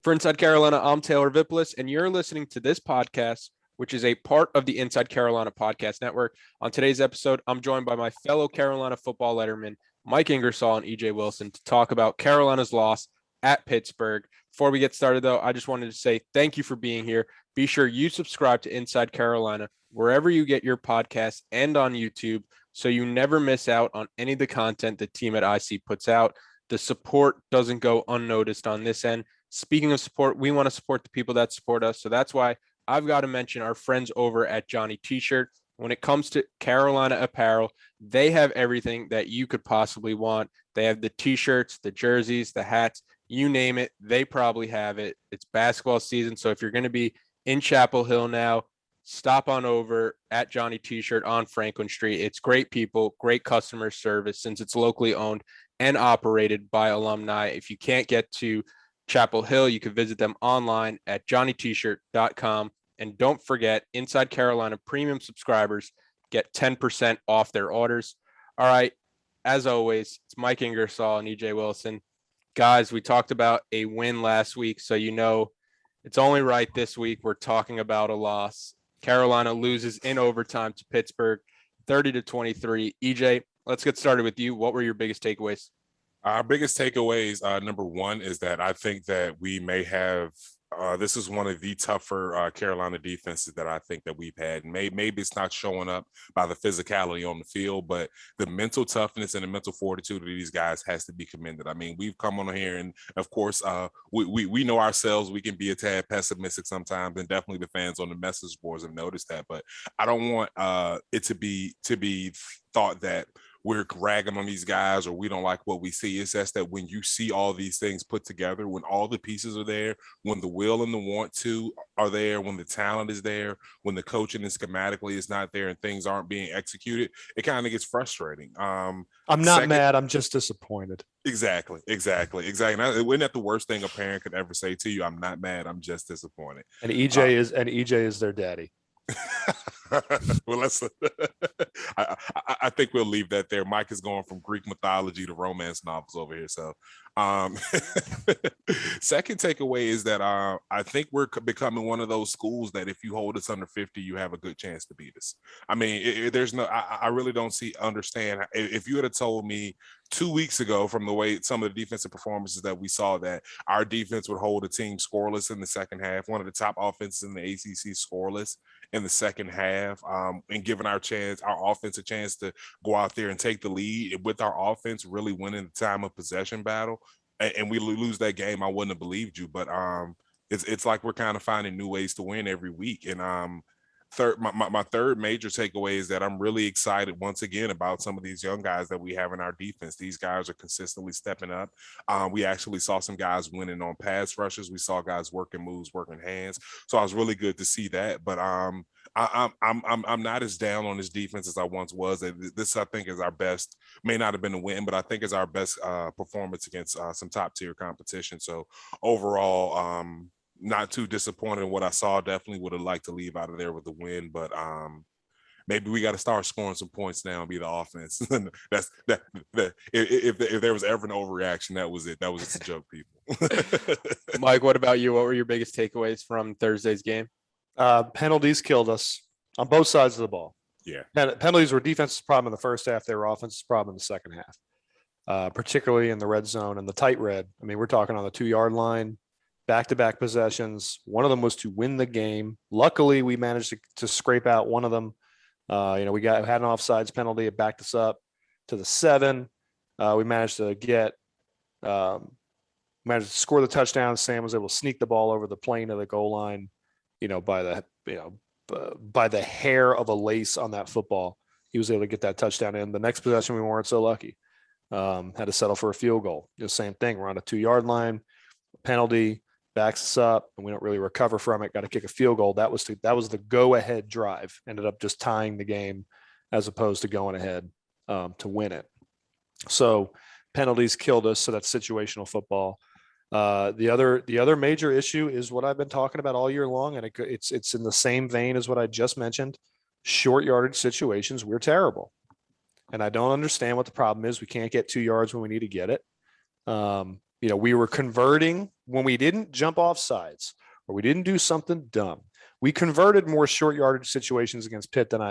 For Inside Carolina, I'm Taylor Vippolis, and you're listening to this podcast, which is a part of the Inside Carolina Podcast Network. On today's episode, I'm joined by my fellow Carolina football lettermen, Mike Ingersoll and EJ Wilson, to talk about Carolina's loss at Pittsburgh. Before we get started, though, I just wanted to say thank you for being here. Be sure you subscribe to Inside Carolina wherever you get your podcasts and on YouTube so you never miss out on any of the content the team at IC puts out. The support doesn't go unnoticed on this end. Speaking of support, we want to support the people that support us. So that's why I've got to mention our friends over at Johnny T-Shirt. When it comes to Carolina apparel, they have everything that you could possibly want. They have the T-shirts, the jerseys, the hats, you name it. They probably have it. It's basketball season. So if you're going to be in Chapel Hill now, stop on over at Johnny T-Shirt on Franklin Street. It's great people, great customer service since it's locally owned and operated by alumni. If you can't get to Chapel Hill, you can visit them online at johnnytshirt.com. And don't forget, Inside Carolina premium subscribers get 10% off their orders. All right, as always, it's Mike Ingersoll and EJ Wilson. Guys, we talked about a win last week, so you know it's only right this week we're talking about a loss. Carolina loses in overtime to Pittsburgh, 30-23. EJ, let's get started with you. What were your biggest takeaways? Our biggest takeaways, number one, is that I think that we may have this is one of the tougher Carolina defenses that I think that we've had. Maybe it's not showing up by the physicality on the field, but the mental toughness and the mental fortitude of these guys has to be commended. I mean, we've come on here, and of course, we know ourselves. We can be a tad pessimistic sometimes, and definitely the fans on the message boards have noticed that. But I don't want it to be thought that we're ragging on these guys or we don't like what we see. It's just that when you see all these things put together, when all the pieces are there, when the will and the want to are there, when the talent is there, when the coaching and schematically is not there and things aren't being executed, it kind of gets frustrating. I'm not mad. I'm just disappointed. Exactly. Isn't that the worst thing a parent could ever say to you? I'm not mad. I'm just disappointed. And EJ is their daddy. Well, I think we'll leave that there. Mike is going from Greek mythology to romance novels over here. So second takeaway is that I think we're becoming one of those schools that if you hold us under 50, you have a good chance to beat us. I mean, I really don't understand. If you had told me 2 weeks ago from the way some of the defensive performances that we saw that our defense would hold a team scoreless in the second half, one of the top offenses in the ACC scoreless in the second half, and giving our offense a chance to go out there and take the lead with our offense really winning the time of possession battle, and we lose that game, I wouldn't have believed you. But it's like we're kind of finding new ways to win every week. And my third major takeaway is that I'm really excited once again about some of these young guys that we have in our defense. These guys are consistently stepping up. We actually saw some guys winning on pass rushes. We saw guys working moves, working hands. So I was really good to see that. But I'm not as down on this defense as I once was. This, I think, is our best. May not have been a win, but I think is our best performance against some top tier competition. So overall, not too disappointed in what I saw. Definitely would have liked to leave out of there with a win, but maybe we got to start scoring some points now and be the offense. If there was ever an overreaction, that was it. That was just a joke, people. Mike, what about you? What were your biggest takeaways from Thursday's game? Penalties killed us on both sides of the ball. Yeah, penalties were defense's problem in the first half. They were offense's problem in the second half, particularly in the red zone and the tight red. I mean, we're talking on the 2-yard line. Back-to-back possessions. One of them was to win the game. Luckily, we managed to scrape out one of them. We had an offsides penalty. It backed us up to the 7. We managed to score the touchdown. Sam was able to sneak the ball over the plane of the goal line, by the hair of a lace on that football. He was able to get that touchdown in. The next possession, we weren't so lucky. Had to settle for a field goal. Same thing. We're on a 2-yard line. Penalty. Backs us up, and we don't really recover from it. Got to kick a field goal. That was the go-ahead drive. Ended up just tying the game as opposed to going ahead to win it. So penalties killed us. So that's situational football. The other major issue is what I've been talking about all year long, and it's in the same vein as what I just mentioned. Short yardage situations, we're terrible, and I don't understand what the problem is. We can't get 2 yards when we need to get it. We were converting when we didn't jump off sides or we didn't do something dumb, we converted more short yardage situations against Pitt than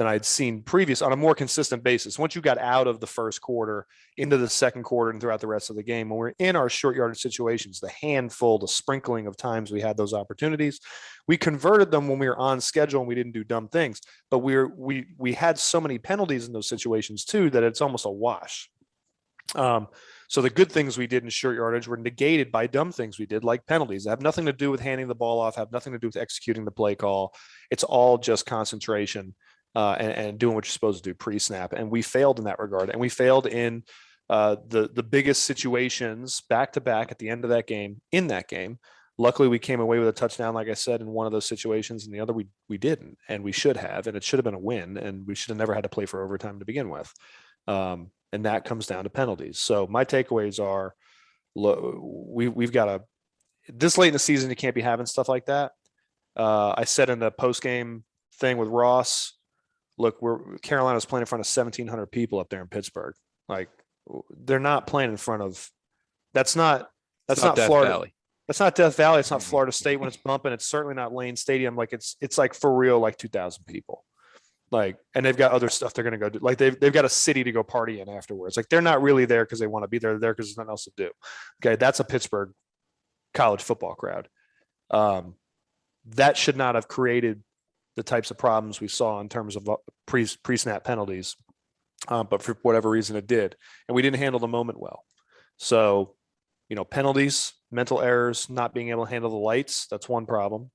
I'd seen previous on a more consistent basis. Once you got out of the first quarter into the second quarter and throughout the rest of the game, when we're in our short yardage situations, the sprinkling of times we had those opportunities, we converted them when we were on schedule and we didn't do dumb things. But we had so many penalties in those situations too that it's almost a wash. So the good things we did in short yardage were negated by dumb things we did, like penalties. They have nothing to do with handing the ball off, have nothing to do with executing the play call. It's all just concentration. And doing what you're supposed to do pre-snap. And we failed in that regard. And we failed in the biggest situations back to back at the end of that game, in that game. Luckily, we came away with a touchdown, like I said, in one of those situations, and the other we didn't. And we should have, and it should have been a win, and we should have never had to play for overtime to begin with. And that comes down to penalties. So my takeaways are, we've got to, this late in the season, you can't be having stuff like that. I said in the post-game thing with Ross, look, Carolina's playing in front of 1,700 people up there in Pittsburgh. Like, they're not playing in front of. That's not Death Florida. Valley. That's not Death Valley. It's not Florida State when it's bumping. It's certainly not Lane Stadium. Like it's like for real, like 2,000 people. Like, and they've got other stuff they're going to go do. Like they've got a city to go party in afterwards. Like they're not really there because they want to be there. They're there because there's nothing else to do. Okay, that's a Pittsburgh college football crowd. That should not have created the types of problems we saw in terms of pre-snap penalties. But for whatever reason it did. And we didn't handle the moment well. So, penalties, mental errors, not being able to handle the lights, that's one problem.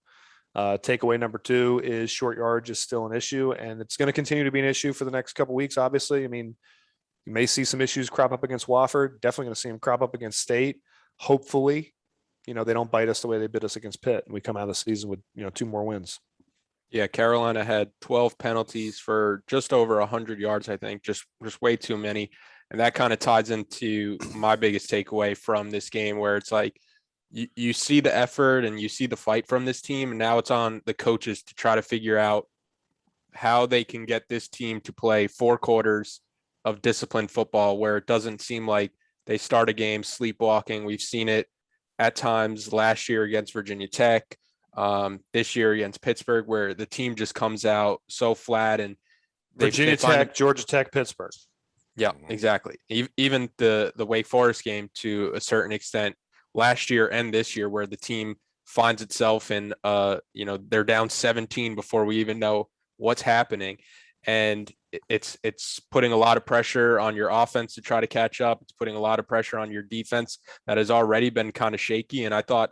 Takeaway number 2 is short yardage is still an issue, and it's going to continue to be an issue for the next couple of weeks, obviously. I mean, you may see some issues crop up against Wofford. Definitely going to see them crop up against State. Hopefully, they don't bite us the way they bit us against Pitt, and we come out of the season with, 2 more wins. Yeah, Carolina had 12 penalties for just over 100 yards, I think, just way too many. And that kind of ties into my biggest takeaway from this game, where it's like you see the effort and you see the fight from this team, and now it's on the coaches to try to figure out how they can get this team to play 4 quarters of disciplined football, where it doesn't seem like they start a game sleepwalking. We've seen it at times last year against Virginia Tech. This year against Pittsburgh, where the team just comes out so flat, and Virginia Tech, Georgia Tech, Pittsburgh. Yeah, exactly. Even the Wake Forest game to a certain extent last year and this year, where the team finds itself in, they're down 17 before we even know what's happening. And it's putting a lot of pressure on your offense to try to catch up. It's putting a lot of pressure on your defense that has already been kind of shaky. And I thought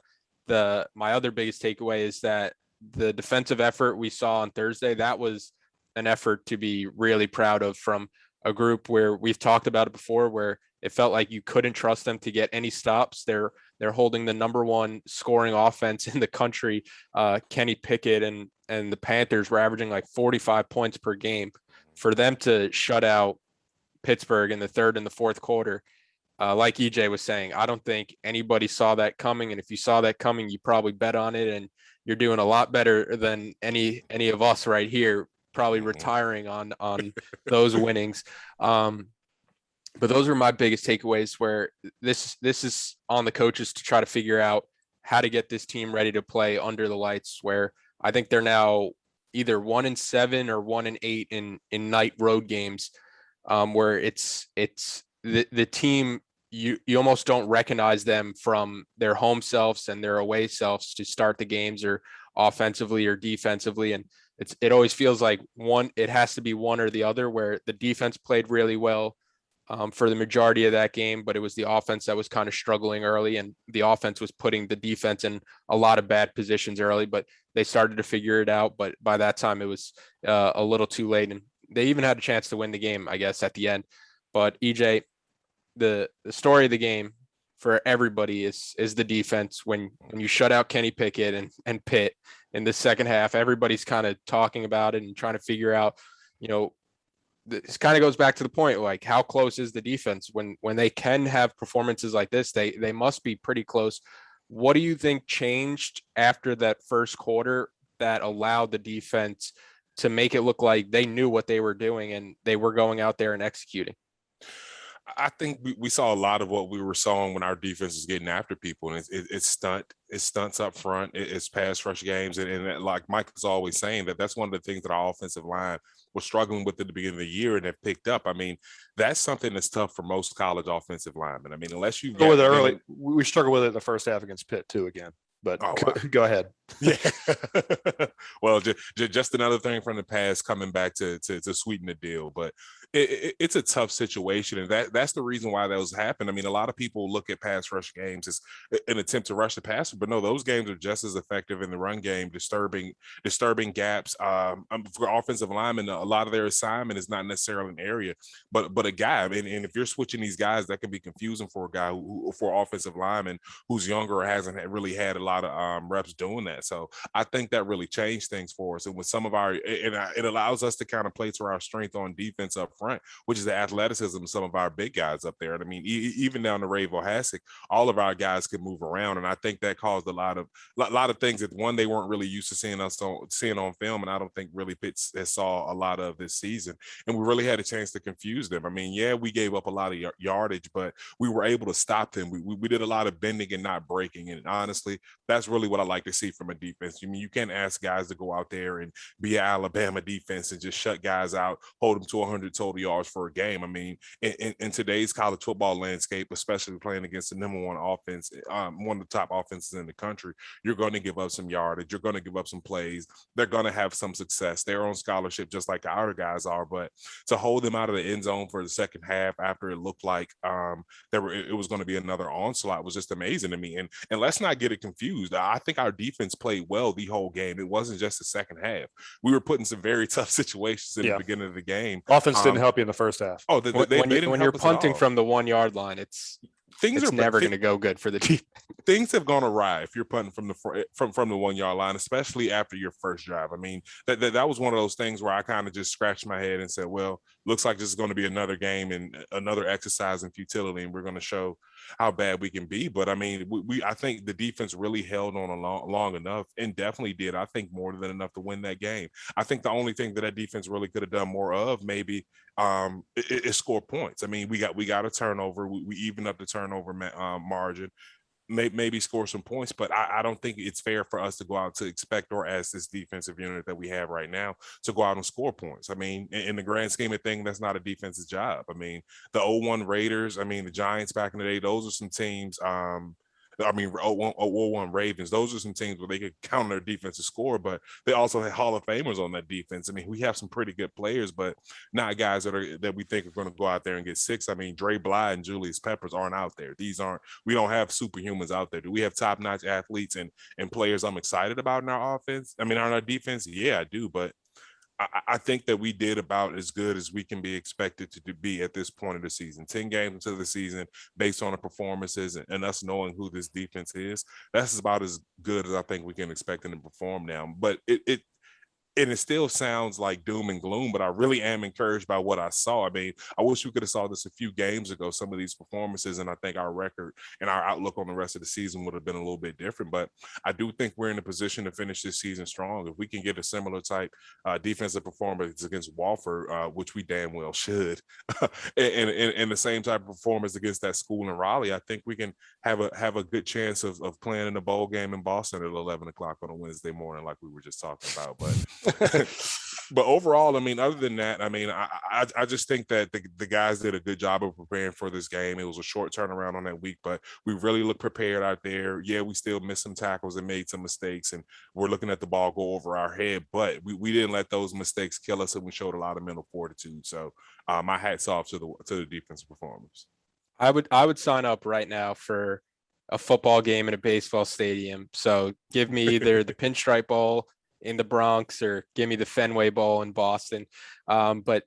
my other biggest takeaway is that the defensive effort we saw on Thursday, that was an effort to be really proud of from a group where we've talked about it before, where it felt like you couldn't trust them to get any stops. They're holding the number 1 scoring offense in the country. Kenny Pickett and the Panthers were averaging like 45 points per game. For them to shut out Pittsburgh in the third and the fourth quarter, like EJ was saying, I don't think anybody saw that coming. And if you saw that coming, you probably bet on it, and you're doing a lot better than any of us right here, probably retiring on those winnings. But those are my biggest takeaways, where this is on the coaches to try to figure out how to get this team ready to play under the lights, where I think they're now either 1-7 or 1-8 in night road games, where it's the team, you almost don't recognize them from their home selves and their away selves to start the games, or offensively or defensively. And it always feels like it has to be one or the other, where the defense played really well for the majority of that game, but it was the offense that was kind of struggling early, and the offense was putting the defense in a lot of bad positions early, but they started to figure it out. But by that time it was a little too late, and they even had a chance to win the game, I guess, at the end. But EJ, the story of the game for everybody is the defense. When you shut out Kenny Pickett and Pitt in the second half, everybody's kind of talking about it and trying to figure out, this kind of goes back to the point, like, how close is the defense when they can have performances like this? They must be pretty close. What do you think changed after that first quarter that allowed the defense to make it look like they knew what they were doing and they were going out there and executing? I think we saw a lot of what we were sawing when our defense is getting after people, and it's stunts up front, it's pass rush games, and like Mike is always saying, that's one of the things that our offensive line was struggling with at the beginning of the year and have picked up. I mean, that's something that's tough for most college offensive linemen. I mean, unless you go with it early, we struggled with it in the first half against Pitt too again. But go ahead. Yeah. Well, just another thing from the past coming back to sweeten the deal. But it's a tough situation, and that's the reason why those happen. I mean, a lot of people look at pass rush games as an attempt to rush the passer, but no, those games are just as effective in the run game, disturbing gaps. For offensive linemen, a lot of their assignment is not necessarily an area, but a guy. I mean, and if you're switching these guys, that can be confusing for a guy for offensive lineman who's younger or hasn't really had a lot of reps doing that. So I think that really changed things for us. And with some of it allows us to kind of play to our strength on defense up front, which is the athleticism of some of our big guys up there. And I mean, even down to Ray Vohasek, all of our guys can move around. And I think that caused a lot of things that they weren't really used to seeing on film. And I don't think really Pitt has saw a lot of this season. And we really had a chance to confuse them. I mean, yeah, we gave up a lot of yardage, but we were able to stop them. We did a lot of bending and not breaking. And honestly, that's really what I like to see from a defense. I mean, you can't ask guys to go out there and be an Alabama defense and just shut guys out, hold them to 100 total yards for a game. I mean, in today's college football landscape, especially playing against the number one offense, one of the top offenses in the country, you're going to give up some yardage. You're going to give up some plays. They're going to have some success. They're on scholarship just like our guys are, but to hold them out of the end zone for the second half after it looked like it was going to be another onslaught was just amazing to me. And let's not get it confused. I think our defense played well the whole game. It wasn't just the second half. We were put in some very tough situations in the beginning of the game. Offense didn't help you in the first half. Oh, when you're punting from the 1 yard line, it's never going to go good for the team. Things have gone awry if you're punting from the 1 yard line, especially after your first drive. I mean, that was one of those things where I kind of just scratched my head and said, well, looks like this is going to be another game and another exercise in futility, and we're going to show how bad we can be. But I mean, I think the defense really held on long enough, and definitely did, I think, more than enough to win that game. I think the only thing that defense really could have done more of maybe is score points. I mean, we got a turnover. We evened up the turnover margin. Maybe score some points, but I don't think it's fair for us to go out to expect or ask this defensive unit that we have right now to go out and score points. I mean, in the grand scheme of things, that's not a defensive job. I mean, the 0-1 Raiders, I mean, the Giants back in the day, those are some teams, 0-1 Ravens, those are some teams where they could count on their defensive score, but they also had Hall of Famers on that defense. I mean, we have some pretty good players, but not guys that we think are going to go out there and get six. I mean, Dre Bly and Julius Peppers aren't out there. We don't have superhumans out there. Do we have top-notch athletes and players I'm excited about in our offense? I mean, on our defense, yeah, I do, but I think that we did about as good as we can be expected to be at this point of the season. 10 games into the season, based on the performances and us knowing who this defense is, that's about as good as I think we can expect them to perform now. But it still sounds like doom and gloom, but I really am encouraged by what I saw. I mean, I wish we could have saw this a few games ago, some of these performances, and I think our record and our outlook on the rest of the season would have been a little bit different. But I do think we're in a position to finish this season strong. If we can get a similar type defensive performance against Wofford, which we damn well should, and the same type of performance against that school in Raleigh, I think we can have a good chance of playing in a bowl game in Boston at 11 o'clock on a Wednesday morning, like we were just talking about. But but overall, I mean, other than that, I mean, I just think that the guys did a good job of preparing for this game. It was a short turnaround on that week, but we really looked prepared out there. Yeah, we still missed some tackles and made some mistakes, and we're looking at the ball go over our head, but we didn't let those mistakes kill us, and we showed a lot of mental fortitude. So my hat's off to the defensive performers. I would sign up right now for a football game in a baseball stadium. So give me either the Pinstripe Bowl in the Bronx or give me the Fenway Bowl in Boston. But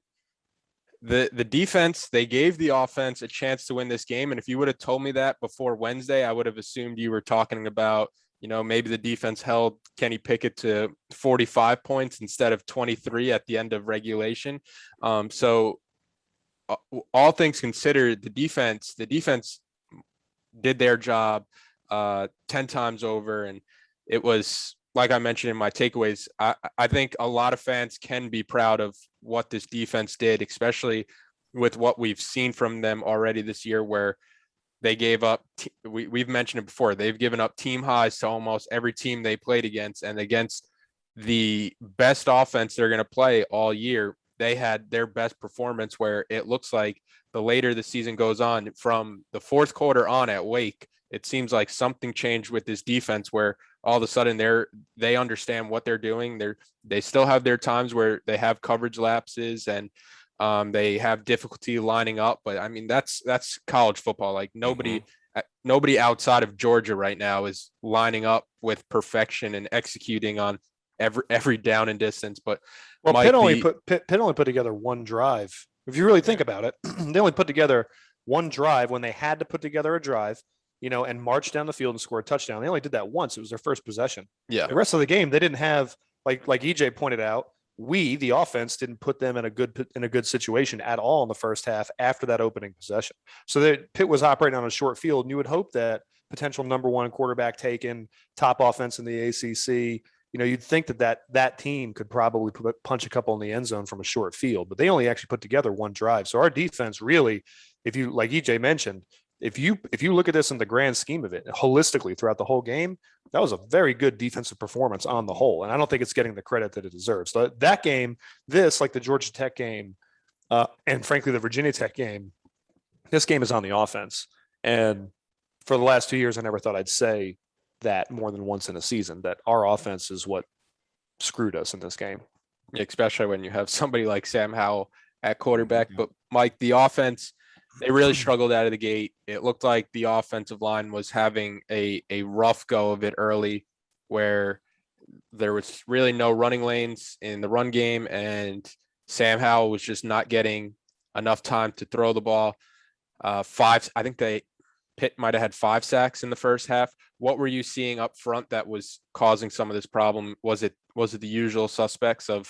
the defense, they gave the offense a chance to win this game. And if you would have told me that before Wednesday, I would have assumed you were talking about, maybe the defense held Kenny Pickett to 45 points instead of 23 at the end of regulation. So all things considered, the defense did their job 10 times over. And it was, like I mentioned in my takeaways, I think a lot of fans can be proud of what this defense did, especially with what we've seen from them already this year, where they gave up, we've mentioned it before, they've given up team highs to almost every team they played against, and against the best offense they're going to play all year, they had their best performance, where it looks like the later the season goes on, from the fourth quarter on at Wake, it seems like something changed with this defense, where all of a sudden they understand what they're doing. They still have their times where they have coverage lapses and they have difficulty lining up, but I mean, that's college football. Like nobody outside of Georgia right now is lining up with perfection and executing on every down and distance. But well, Mike, Pitt only put together one drive. If you really think about it, they only put together one drive when they had to put together a drive, and march down the field and score a touchdown. They only did that once. It was their first possession. Yeah. The rest of the game, they didn't have, like EJ pointed out, the offense didn't put them in a good situation at all in the first half after that opening possession. So Pitt was operating on a short field, and you would hope that potential number one quarterback taken, top offense in the ACC, you'd think that team could probably punch a couple in the end zone from a short field, but they only actually put together one drive. So our defense really, if you, like EJ mentioned, if you look at this in the grand scheme of it holistically throughout the whole game, that was a very good defensive performance on the whole. And I don't think it's getting the credit that it deserves. So that game, like the Georgia Tech game, and frankly, the Virginia Tech game, this game is on the offense. And for the last 2 years, I never thought I'd say that more than once in a season, that our offense is what screwed us in this game. Especially when you have somebody like Sam Howell at quarterback. But Mike, the offense, they really struggled out of the gate. It looked like the offensive line was having a rough go of it early, where there was really no running lanes in the run game, and Sam Howell was just not getting enough time to throw the ball. Pitt might have had 5 sacks in the first half. What were you seeing up front that was causing some of this problem? Was it the usual suspects of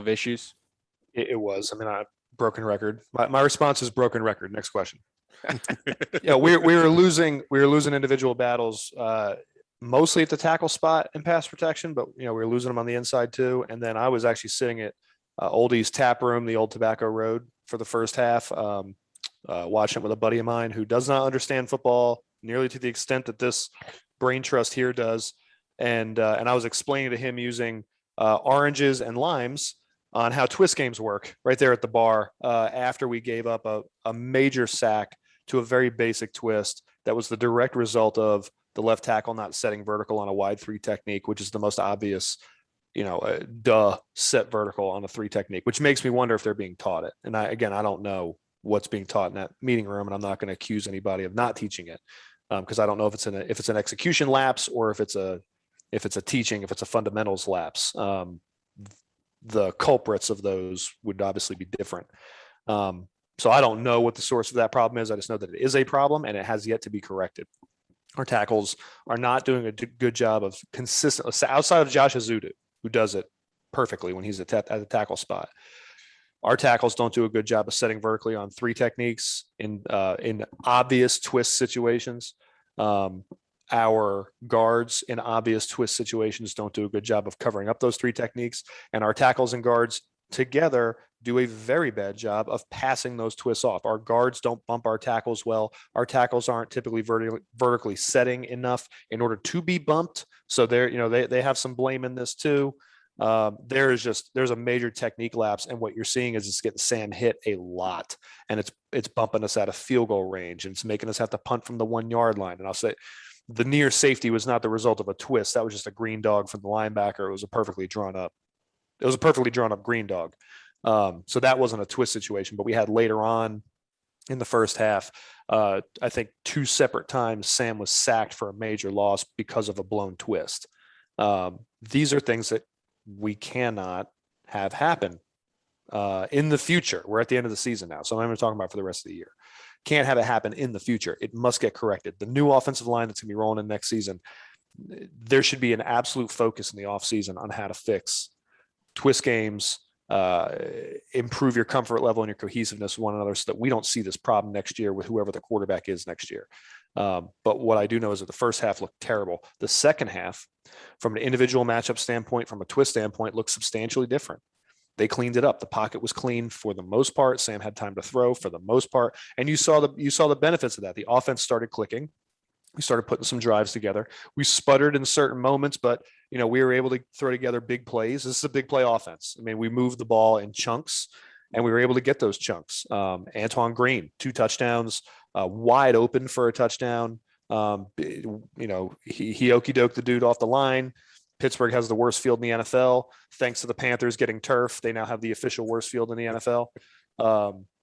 issues? It was. I mean, broken record. My response is broken record. Next question. We were losing individual battles, mostly at the tackle spot in pass protection, but we were losing them on the inside too. And then I was actually sitting at Oldie's Tap Room, the old Tobacco Road, for the first half, watching it with a buddy of mine who does not understand football nearly to the extent that this brain trust here does. And I was explaining to him using oranges and limes on how twist games work right there at the bar, after we gave up a major sack to a very basic twist that was the direct result of the left tackle not setting vertical on a wide 3 technique, which is the most obvious, set vertical on a 3 technique, which makes me wonder if they're being taught it. And I don't know what's being taught in that meeting room, and I'm not going to accuse anybody of not teaching it, because I don't know if it's an execution lapse or if it's a teaching, if it's a fundamentals lapse. The culprits of those would obviously be different. So I don't know what the source of that problem is. I just know that it is a problem and it has yet to be corrected. Our tackles are not doing a good job of consistently, outside of Josh Azudu, who does it perfectly when he's at the tackle spot. Our tackles don't do a good job of setting vertically on 3 techniques in obvious twist situations. Our guards in obvious twist situations don't do a good job of covering up those 3 techniques. And our tackles and guards together do a very bad job of passing those twists off. Our guards don't bump our tackles well. Our tackles aren't typically vertically setting enough in order to be bumped. So they have some blame in this too. There's a major technique lapse, and what you're seeing is it's getting Sam hit a lot, and it's bumping us out of field goal range, and it's making us have to punt from the 1 yard line. And I'll say the near safety was not the result of a twist. That was just a green dog from the linebacker. It was a perfectly drawn up green dog. So that wasn't a twist situation, but we had later on in the first half, I think 2 separate times Sam was sacked for a major loss because of a blown twist. These are things that we cannot have happen in the future. We're at the end of the season now, so I'm not even talking about for the rest of the year. Can't have it happen in the future. It must get corrected. The new offensive line that's going to be rolling in next season, there should be an absolute focus in the offseason on how to fix twist games, improve your comfort level and your cohesiveness with one another so that we don't see this problem next year with whoever the quarterback is next year. But what I do know is that the first half looked terrible. The second half, from an individual matchup standpoint, from a twist standpoint, looks substantially different. They cleaned it up. The pocket was clean for the most part. Sam had time to throw for the most part. And you saw the benefits of that. The offense started clicking. We started putting some drives together. We sputtered in certain moments, but we were able to throw together big plays. This is a big play offense. I mean, we moved the ball in chunks, and we were able to get those chunks. Antoine Green, 2 touchdowns, wide open for a touchdown. He okey-doked the dude off the line. Pittsburgh has the worst field in the NFL. Thanks to the Panthers getting turf, they now have the official worst field in the NFL.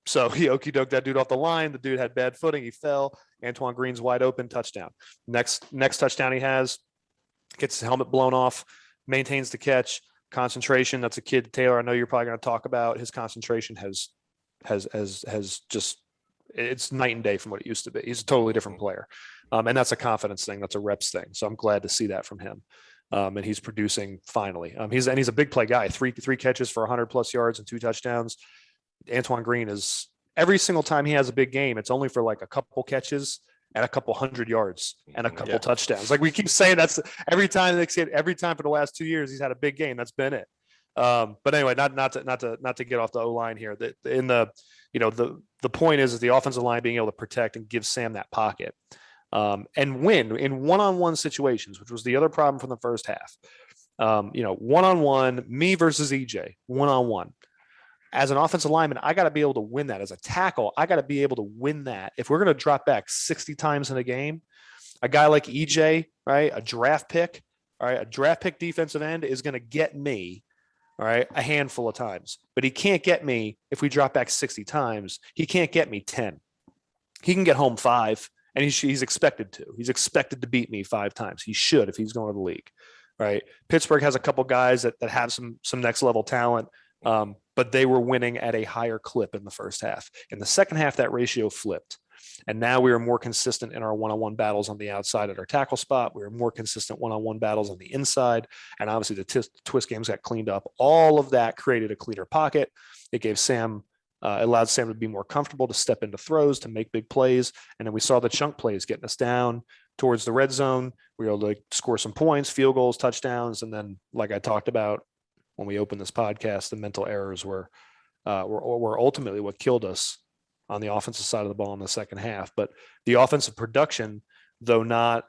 So he okey-doked that dude off the line. The dude had bad footing. He fell. Antoine Green's wide open, touchdown. Next touchdown he has, gets his helmet blown off, maintains the catch. Concentration, that's a kid, Taylor, I know you're probably going to talk about. His concentration has just, it's night and day from what it used to be. He's a totally different player. And that's a confidence thing. That's a reps thing. So I'm glad to see that from him. And he's producing finally. He's a big play guy. Three catches for 100+ yards and 2 touchdowns. Antoine Green is, every single time he has a big game, it's only for like a couple catches and a couple 100 yards and a couple touchdowns. Like we keep saying, that's every time for the last 2 years he's had a big game. That's been it. But anyway, not to get off the O line here. The point is the offensive line being able to protect and give Sam that pocket. And win in one-on-one situations, which was the other problem from the first half. One-on-one, me versus EJ, one-on-one. As an offensive lineman, I got to be able to win that. As a tackle, I got to be able to win that. If we're going to drop back 60 times in a game, a guy like EJ, right, a draft pick defensive end is going to get me, all right, a handful of times. But he can't get me, if we drop back 60 times, he can't get me 10. He can get home 5. And he's expected to. He's expected to beat me 5 times. He should if he's going to the league, right? Pittsburgh has a couple guys that have some next level talent, but they were winning at a higher clip in the first half. In the second half, that ratio flipped. And now we are more consistent in our one-on-one battles on the outside at our tackle spot. We are more consistent one-on-one battles on the inside. And obviously the twist games got cleaned up. All of that created a cleaner pocket. It gave Sam allowed Sam to be more comfortable to step into throws, to make big plays. And then we saw the chunk plays getting us down towards the red zone. We were able to score some points, field goals, touchdowns. And then, like I talked about when we opened this podcast, the mental errors were ultimately what killed us on the offensive side of the ball in the second half. But the offensive production, though not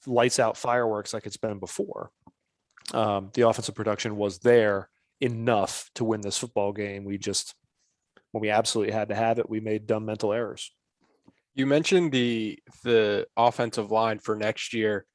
lights out fireworks like it's been before, the offensive production was there enough to win this football game. When we absolutely had to have it, we made dumb mental errors. You mentioned the offensive line for next year,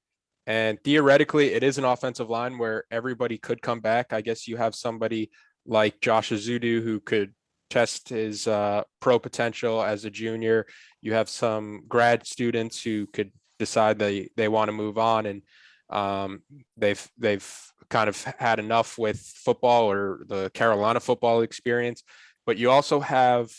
and theoretically it is an offensive line where everybody could come back. I guess you have somebody like Josh Azudu who could test his pro potential as a junior. You have some grad students who could decide they want to move on, and they've kind of had enough with football or the Carolina football experience. But you also have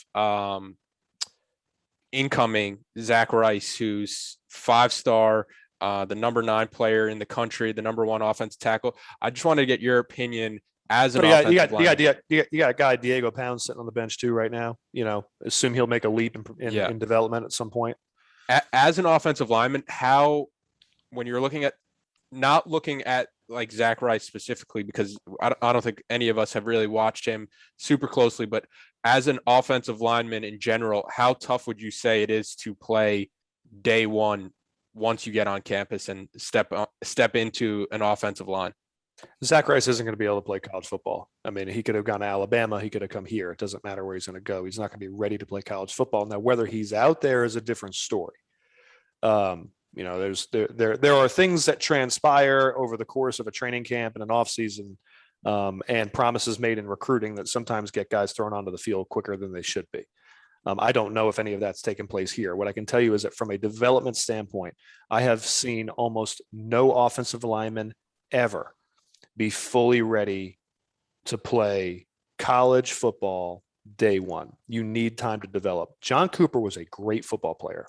incoming Zach Rice, who's 5-star, the number 9 player in the country, the number 1 offensive tackle. I just wanted to get your opinion as an offensive lineman. You got a guy, Diego Pound, sitting on the bench too right now. Assume he'll make a leap in development at some point. As an offensive lineman, when you're not looking at like Zach Rice specifically, because I don't think any of us have really watched him super closely, but as an offensive lineman in general, how tough would you say it is to play day one once you get on campus and step into an offensive line? Zach Rice isn't going to be able to play college football. I mean, he could have gone to Alabama. He could have come here. It doesn't matter where he's going to go. He's not going to be ready to play college football. Now, whether he's out there is a different story. There are things that transpire over the course of a training camp and an off season, and promises made in recruiting that sometimes get guys thrown onto the field quicker than they should be. I don't know if any of that's taken place here. What I can tell you is that from a development standpoint, I have seen almost no offensive lineman ever be fully ready to play college football day one. You need time to develop. John Cooper was a great football player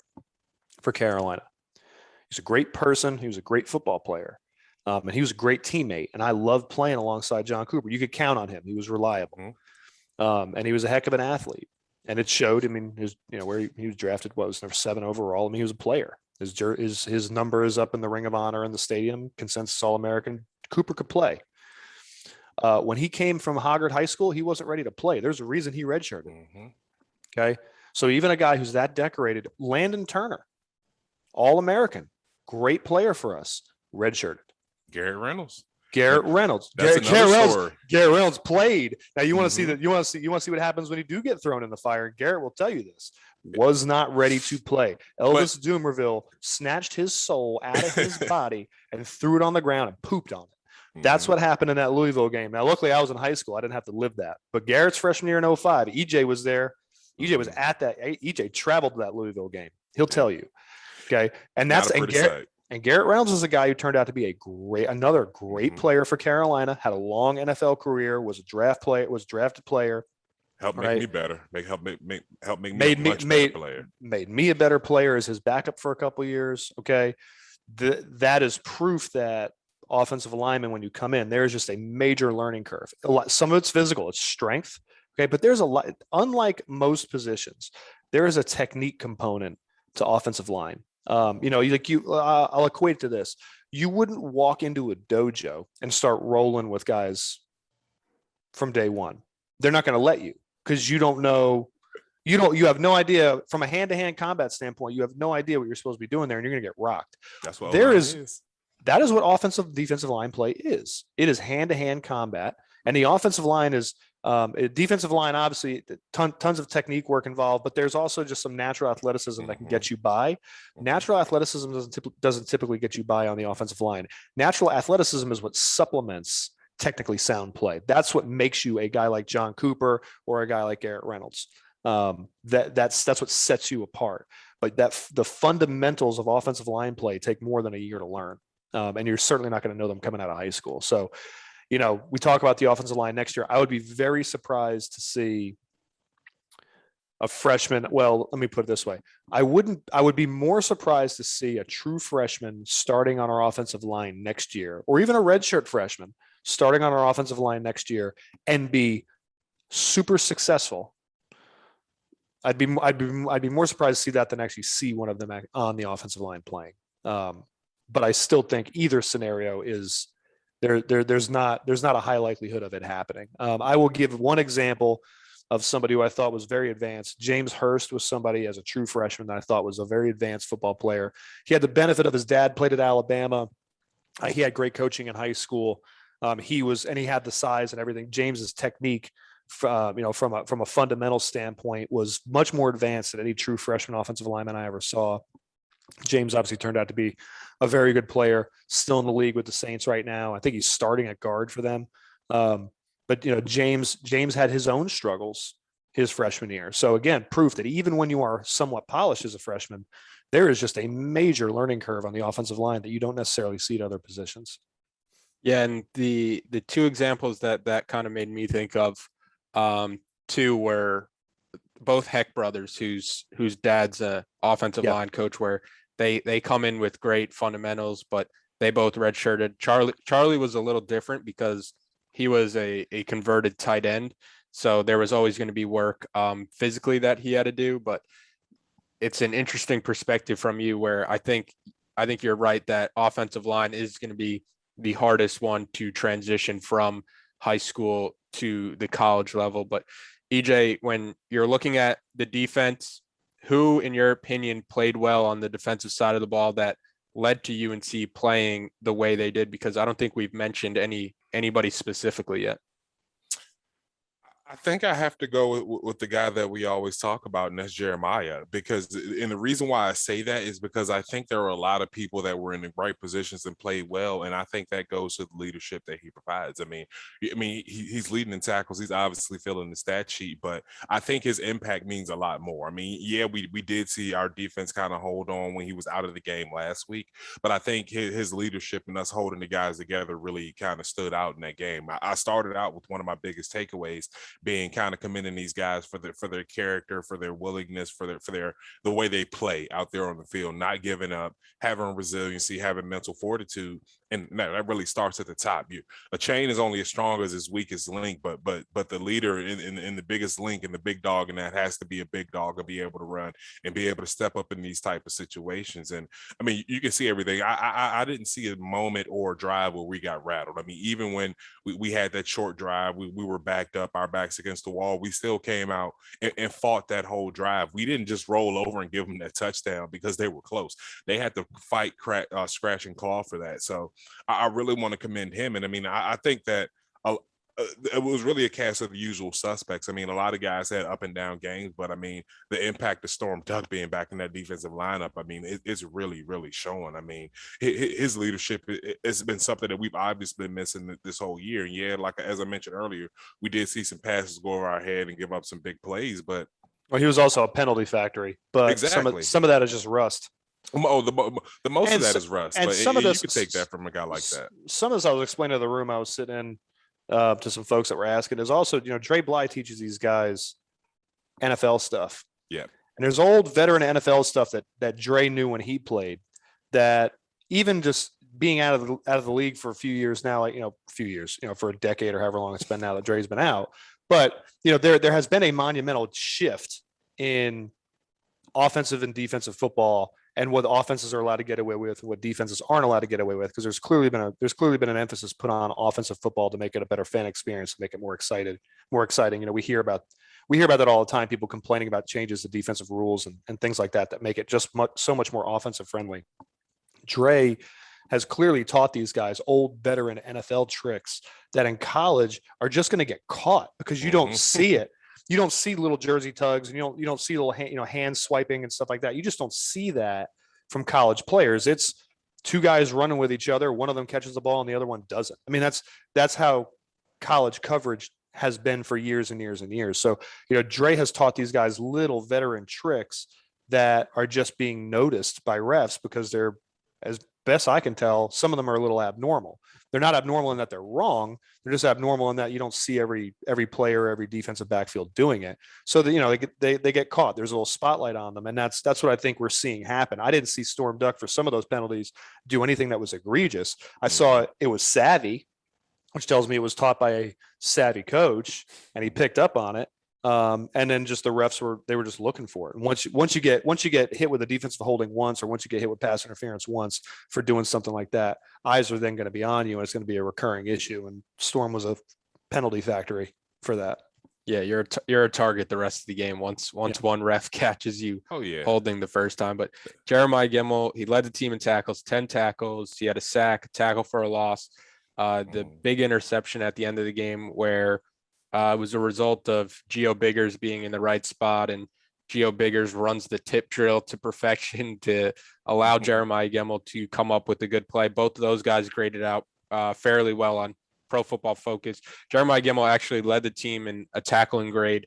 for Carolina. He's a great person. He was a great football player. And he was a great teammate. And I loved playing alongside John Cooper. You could count on him. He was reliable. And he was a heck of an athlete. And it showed. I mean, where he was drafted was number 7 overall. I mean, he was a player. His number is up in the Ring of Honor in the stadium, consensus All-American. Cooper could play. When he came from Hoggard High School, he wasn't ready to play. There's a reason he redshirted. Mm-hmm. Okay. So even a guy who's that decorated, Landon Turner, All-American, great player for us, redshirted. Garrett Reynolds. Garrett Reynolds. That's another story. Garrett Reynolds played. Now you want to see Mhm. that. You want to see what happens when you do get thrown in the fire. Garrett will tell you this. Was not ready to play. Elvis Doomerville snatched his soul out of his body and threw it on the ground and pooped on it. That's Mhm. what happened in that Louisville game. Now, luckily, I was in high school. I didn't have to live that. But Garrett's freshman year in 05, EJ was there. EJ was at that. EJ traveled to that Louisville game. He'll tell you. Okay. And that's and Garrett Reynolds is a guy who turned out to be another great player for Carolina, had a long NFL career, was a drafted player. Helped make me better. Help make me a much better player. Made me a better player as his backup for a couple of years. Okay. That is proof that offensive linemen, when you come in, there's just a major learning curve. Some of it's physical, it's strength. Okay. But there's a lot, unlike most positions, there is a technique component to offensive line. I'll equate it to this. You wouldn't walk into a dojo and start rolling with guys from day one. They're not going to let you because you don't know. You have no idea from a hand-to-hand combat standpoint. You have no idea what you're supposed to be doing there, and you're going to get rocked. That's what that is what defensive line play is. It is hand-to-hand combat, and the offensive line is defensive line. Obviously, tons of technique work involved, but there's also just some natural athleticism that can get you by. Natural athleticism doesn't typically get you by on the offensive line. Natural athleticism is what supplements technically sound play. That's what makes you a guy like John Cooper or a guy like Garrett Reynolds. That's what sets you apart. But the fundamentals of offensive line play take more than a year to learn, and you're certainly not going to know them coming out of high school. So, we talk about the offensive line next year. I would be very surprised to see a freshman. Well, let me put it this way. I would be more surprised to see a true freshman starting on our offensive line next year, or even a redshirt freshman starting on our offensive line next year and be super successful. I'd be more surprised to see that than actually see one of them on the offensive line playing. But I still think either scenario is there's not a high likelihood of it happening. I will give one example of somebody who I thought was very advanced. James Hurst was somebody as a true freshman that I thought was a very advanced football player. He had the benefit of his dad played at Alabama. He had great coaching in high school. He had the size and everything. James's technique, from a fundamental standpoint, was much more advanced than any true freshman offensive lineman I ever saw. James obviously turned out to be a very good player, still in the league with the Saints right now. I think he's starting at guard for them. But James had his own struggles his freshman year. So again, proof that even when you are somewhat polished as a freshman, there is just a major learning curve on the offensive line that you don't necessarily see at other positions. Yeah, and the two examples that kind of made me think of, two were both Heck brothers, whose dad's a offensive line coach, where they come in with great fundamentals, but they both redshirted. Charlie was a little different because he was a converted tight end, so there was always going to be work physically that he had to do. But it's an interesting perspective from you, where I think you're right that offensive line is going to be the hardest one to transition from high school to the college level. But EJ, when you're looking at the defense, who, in your opinion, played well on the defensive side of the ball that led to UNC playing the way they did? Because I don't think we've mentioned anybody specifically yet. I think I have to go with the guy that we always talk about, and that's Jeremiah. And the reason why I say that is because I think there are a lot of people that were in the right positions and played well, and I think that goes to the leadership that he provides. I mean, he's leading in tackles. He's obviously filling the stat sheet, but I think his impact means a lot more. I mean, yeah, we did see our defense kind of hold on when he was out of the game last week, but I think his leadership and us holding the guys together really kind of stood out in that game. I started out with one of my biggest takeaways being kind of commending these guys for their character, for their willingness, for the way they play out there on the field, not giving up, having resiliency, having mental fortitude. And that really starts at the top. A chain is only as strong as its weakest link, but the leader in the biggest link and the big dog, and that has to be a big dog and be able to run and be able to step up in these type of situations. And I mean, you can see everything. I didn't see a moment or a drive where we got rattled. I mean, even when we had that short drive, we were backed up, our backs against the wall, we still came out and fought that whole drive. We didn't just roll over and give them that touchdown because they were close. They had to fight, scratch and claw for that. So I really want to commend him. And I mean, I think that it was really a cast of the usual suspects. I mean, a lot of guys had up and down games, but I mean, the impact of Storm Duck being back in that defensive lineup, I mean, it's really, really showing. I mean, his leadership has been something that we've obviously been missing this whole year. And yeah, like as I mentioned earlier, we did see some passes go over our head and give up some big plays, but well, he was also a penalty factory, but exactly. some of that is just rust. Oh, the most of that is rust, and but some of this, you could take that from a guy like that. Some of this I was explaining to the room I was sitting in to some folks that were asking is also, Dre Bly teaches these guys NFL stuff. Yeah. And there's old veteran NFL stuff that Dre knew when he played, that even just being out of the league for a few years now, like, for a decade or however long it's been now that Dre's been out. But, there has been a monumental shift in offensive and defensive football and what offenses are allowed to get away with and what defenses aren't allowed to get away with, because there's clearly been an emphasis put on offensive football to make it a better fan experience, to make it more exciting. We hear about that all the time, people complaining about changes to defensive rules and things like that make it just so much more offensive friendly. Dre has clearly taught these guys old veteran NFL tricks that in college are just going to get caught because you don't see it. You don't see little jersey tugs, and you don't see little hand swiping and stuff like that. You just don't see that from college players. It's two guys running with each other. One of them catches the ball and the other one doesn't. I mean, that's how college coverage has been for years and years and years. So, Dre has taught these guys little veteran tricks that are just being noticed by refs because they're, as best I can tell, some of them are a little abnormal. They're not abnormal in that they're wrong. They're just abnormal in that you don't see every player, every defensive backfield doing it. So that, they get caught. There's a little spotlight on them. And that's what I think we're seeing happen. I didn't see Storm Duck for some of those penalties do anything that was egregious. I saw it was savvy, which tells me it was taught by a savvy coach, and he picked up on it. And then just the refs were just looking for it. And once you get hit with a defensive holding once, or once you get hit with pass interference once for doing something like that, eyes are then going to be on you, and it's going to be a recurring issue. And Storm was a penalty factory for that. Yeah, you're a target the rest of the game once one ref catches you holding the first time. But Jeremiah Gemmel, he led the team in tackles, 10 tackles. He had a sack, a tackle for a loss. The big interception at the end of the game where it was a result of Gio Biggers being in the right spot, and Gio Biggers runs the tip drill to perfection to allow Jeremiah Gemmel to come up with a good play. Both of those guys graded out fairly well on Pro Football Focus. Jeremiah Gemmel actually led the team in a tackling grade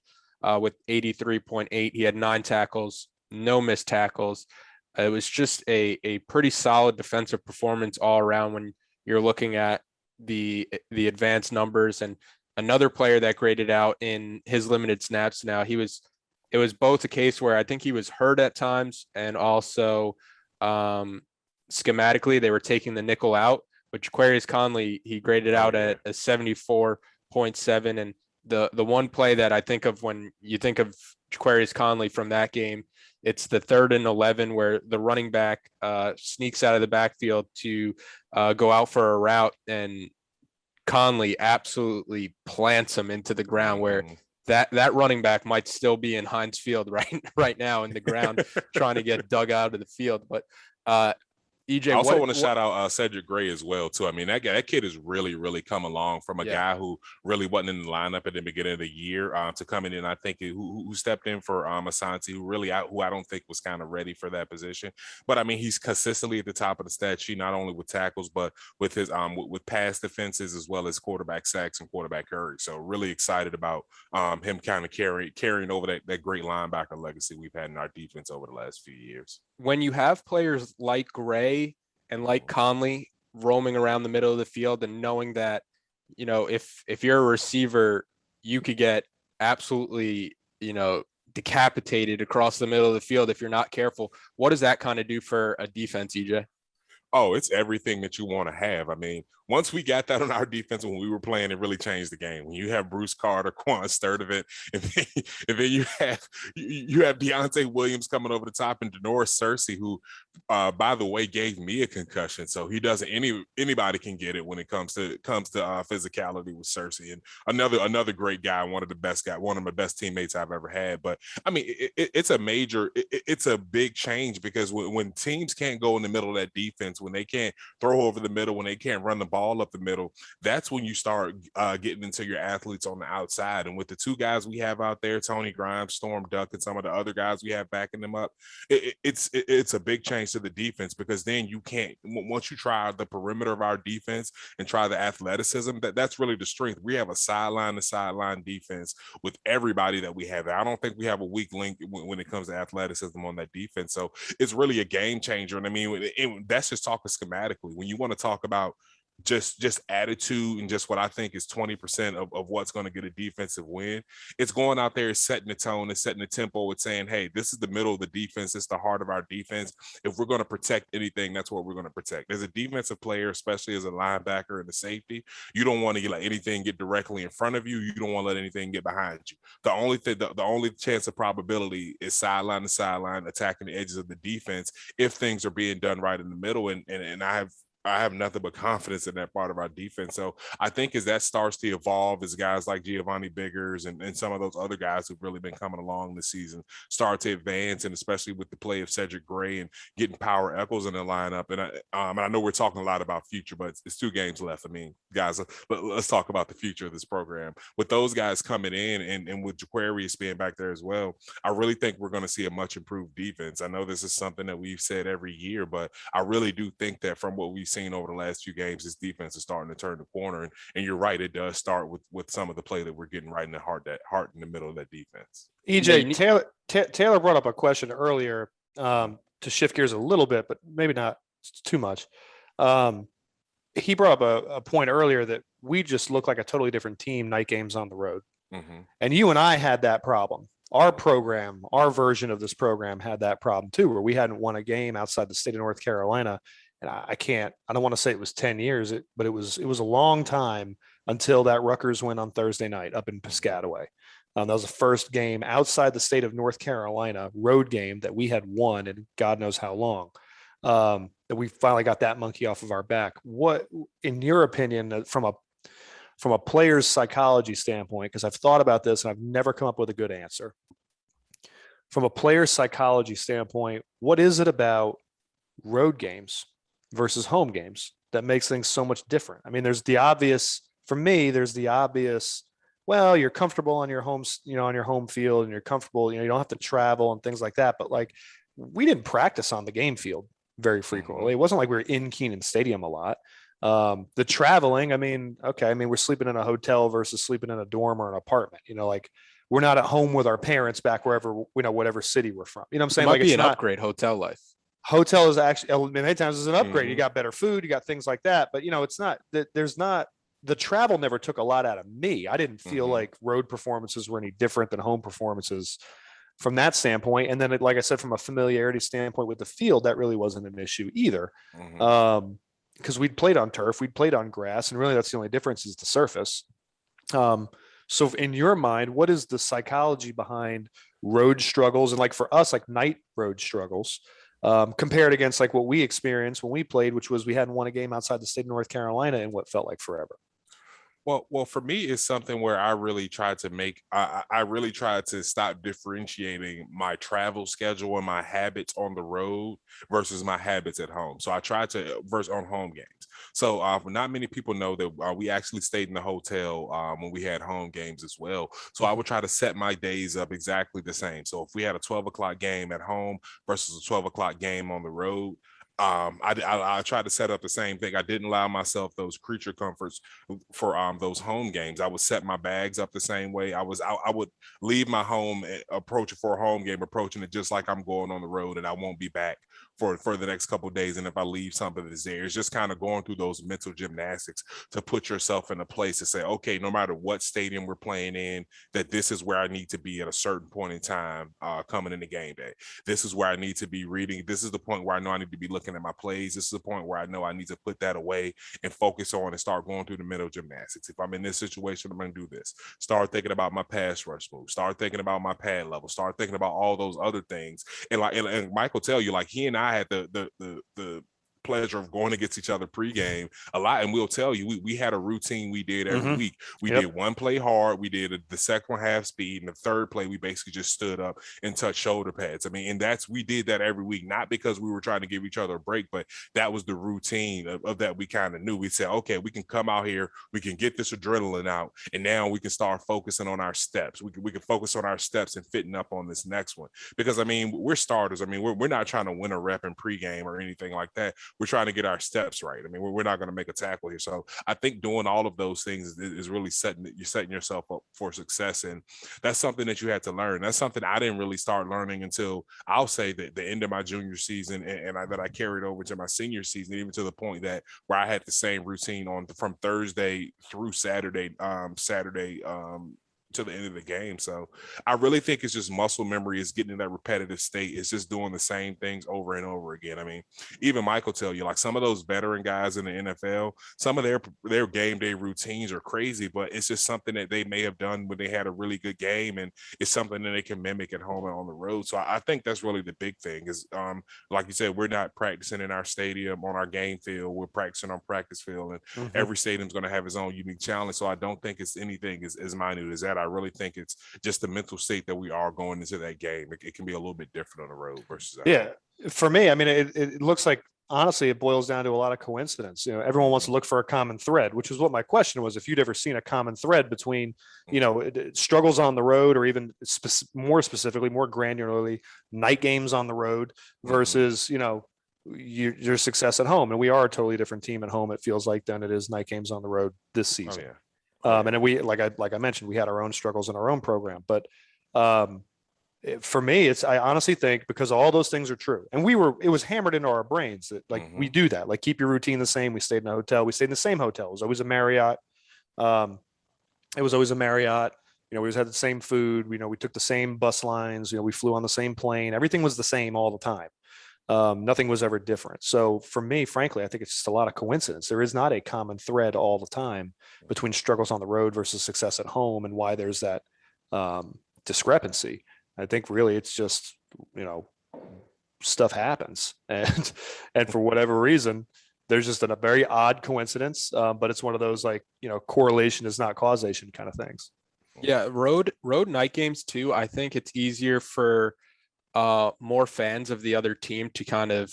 with 83.8. He had 9 tackles, no missed tackles. It was just a pretty solid defensive performance all around when you're looking at the advanced numbers. And another player that graded out in his limited snaps now, it was both a case where I think he was hurt at times, and also schematically they were taking the nickel out, but Jaquarius Conley, he graded out at a 74.7. And the one play that I think of when you think of Jaquarius Conley from that game, it's the 3rd and 11 where the running back sneaks out of the backfield to go out for a route, and Conley absolutely plants him into the ground, where that running back might still be in Heinz Field right now in the ground trying to get dug out of the field. But EJ, I also want to shout out Cedric Gray as well too. I mean, that kid has really, really come along from a guy who really wasn't in the lineup at the beginning of the year to coming in. I think who stepped in for Asante, who I don't think was kind of ready for that position. But I mean, he's consistently at the top of the stat sheet, not only with tackles but with his with pass defenses as well as quarterback sacks and quarterback hurries. So really excited about him kind of carrying over that great linebacker legacy we've had in our defense over the last few years. When you have players like Gray and like Conley roaming around the middle of the field, and knowing that, if you're a receiver, you could get absolutely, decapitated across the middle of the field if you're not careful. What does that kind of do for a defense, EJ? Oh, it's everything that you want to have. I mean, once we got that on our defense when we were playing, it really changed the game. When you have Bruce Carter, Quan Sturdivant, and then you have Deontay Williams coming over the top, and Denoris Cersei, who, by the way, gave me a concussion. So he doesn't. Anybody can get it when it comes to physicality with Cersei, and another great guy, one of my best teammates I've ever had. But I mean, it's a big change, because when teams can't go in the middle of that defense, when they can't throw over the middle, when they can't run the ball up the middle, that's when you start getting into your athletes on the outside. And with the two guys we have out there, Tony Grimes, Storm Duck, and some of the other guys we have backing them up, it's a big change to the defense, because then you can't, once you try the perimeter of our defense and try the athleticism, that's really the strength. We have a sideline to sideline defense with everybody that we have. I don't think we have a weak link when it comes to athleticism on that defense. So it's really a game changer. And I mean, that's just talking schematically. When you want to talk about just attitude and just what I think is 20% of what's going to get a defensive win, it's going out there, setting the tone and setting the tempo. It's saying, hey, this is the middle of the defense. It's the heart of our defense. If we're going to protect anything, that's what we're going to protect. As a defensive player, especially as a linebacker and a safety, you don't want to let anything get directly in front of you. You don't want to let anything get behind you. The only chance of probability is sideline to sideline, attacking the edges of the defense if things are being done right in the middle. And I have nothing but confidence in that part of our defense. So I think as that starts to evolve, as guys like Giovanni Biggers and some of those other guys who've really been coming along this season start to advance, and especially with the play of Cedric Gray and getting Power Echols in the lineup. And I know we're talking a lot about future, but it's 2 games left. I mean, guys, let's talk about the future of this program. With those guys coming in and with Jaquarius being back there as well, I really think we're going to see a much improved defense. I know this is something that we've said every year, but I really do think that from what we've seen over the last few games, this defense is starting to turn the corner. And you're right, it does start with some of the play that we're getting right in the heart in the middle of that defense. EJ, Taylor brought up a question earlier, to shift gears a little bit, but maybe not too much. He brought up a point earlier that we just look like a totally different team night games on the road. Mm-hmm. And you and I had that problem. Our program, our version of this program had that problem too, where we hadn't won a game outside the state of North Carolina. And I don't want to say it was 10 years, but it was a long time until that Rutgers win on Thursday night up in Piscataway. That was the first game outside the state of North Carolina, road game, that we had won in God knows how long. That we finally got that monkey off of our back. What, in your opinion, from a player's psychology standpoint, because I've thought about this and I've never come up with a good answer. From a player's psychology standpoint, what is it about road games versus home games that makes things so much different? I mean, for me, there's the obvious, well, you're comfortable on your home, on your home field, and you're comfortable, you don't have to travel and things like that. But like, we didn't practice on the game field very frequently. It wasn't like we were in Kenan Stadium a lot. The traveling, we're sleeping in a hotel versus sleeping in a dorm or an apartment, like we're not at home with our parents back wherever, whatever city we're from. You know what I'm saying? It might like be it's an not, upgrade hotel life. Hotel is actually many times is an upgrade. Mm-hmm. You got better food, you got things like that. But it's not that the travel never took a lot out of me. I didn't feel like road performances were any different than home performances from that standpoint. And then, like I said, from a familiarity standpoint with the field, that really wasn't an issue either. Because we'd played on turf, we'd played on grass, and really that's the only difference is the surface. So in your mind, what is the psychology behind road struggles? And like for us, like night road struggles, compared against like what we experienced when we played, which was we hadn't won a game outside the state of North Carolina in what felt like forever. Well, for me, it's something where I really tried to stop differentiating my travel schedule and my habits on the road versus my habits at home. So I tried to versus on home games. So not many people know that we actually stayed in the hotel when we had home games as well. So I would try to set my days up exactly the same. So if we had a 12 o'clock game at home versus a 12 o'clock game on the road, I tried to set up the same thing. I didn't allow myself those creature comforts for those home games. I would set my bags up the same way. I would leave my home, approaching for a home game, approaching it just like I'm going on the road, and I won't be back for the next couple of days. And if I leave something that's there, it's just kind of going through those mental gymnastics to put yourself in a place to say, okay, no matter what stadium we're playing in, that this is where I need to be at a certain point in time coming into game day. This is where I need to be reading. This is the point where I know I need to be looking at my plays. This is the point where I know I need to put that away and focus on and start going through the mental gymnastics. If I'm in this situation, I'm going to do this. Start thinking about my pass rush move. Start thinking about my pad level. Start thinking about all those other things. And and Mike will tell you, like, he and I had the pleasure of going against each other pregame a lot, and we'll tell you we had a routine we did every week. We did one play hard, we did the second one half speed, and the third play we basically just stood up and touched shoulder pads. I mean, and we did that every week, not because we were trying to give each other a break, but that was the routine of that. We kind of knew. We said, okay, we can come out here, we can get this adrenaline out, and now we can start focusing on our steps. We can focus on our steps and fitting up on this next one, because I mean, we're starters. I mean, we're not trying to win a rep in pregame or anything like that. We're trying to get our steps right. I mean, we're not going to make a tackle here. So I think doing all of those things is really setting yourself up for success. And that's something that you had to learn. That's something I didn't really start learning until, I'll say, that the end of my junior season, and that I carried over to my senior season, even to the point that where I had the same routine from Thursday through Saturday, to the end of the game. So I really think it's just muscle memory, is getting in that repetitive state. It's just doing the same things over and over again. I mean, even Mike will tell you, like, some of those veteran guys in the NFL, some of their game day routines are crazy, but it's just something that they may have done when they had a really good game, and it's something that they can mimic at home and on the road. So I think that's really the big thing is, like you said, we're not practicing in our stadium on our game field. We're practicing on practice field, and every stadium's going to have its own unique challenge. So I don't think it's anything as minute as that. I really think it's just the mental state that we are going into that game. It can be a little bit different on the road versus out. Yeah, for me, I mean, it looks like, honestly, it boils down to a lot of coincidence. You know, everyone wants to look for a common thread, which is what my question was. If you'd ever seen a common thread between, you know, struggles on the road, or even more specifically, more granularly, night games on the road versus, you know, your success at home. And we are a totally different team at home, it feels like, than it is night games on the road this season. Oh, yeah. And then we, like I mentioned, we had our own struggles in our own program, but for me, I honestly think, because all those things are true, and it was hammered into our brains that, like, we do that, like, keep your routine the same. We stayed in a hotel. We stayed in the same hotel. It was always a Marriott. You know, we always had the same food. You know, we took the same bus lines. You know, we flew on the same plane. Everything was the same all the time. Nothing was ever different. So for me, frankly, I think it's just a lot of coincidence. There is not a common thread all the time between struggles on the road versus success at home, and why there's that discrepancy. I think really it's just, you know, stuff happens, and for whatever reason, there's just a very odd coincidence. But it's one of those, like, you know, correlation is not causation kind of things. Yeah, road night games too. I think it's easier for more fans of the other team to kind of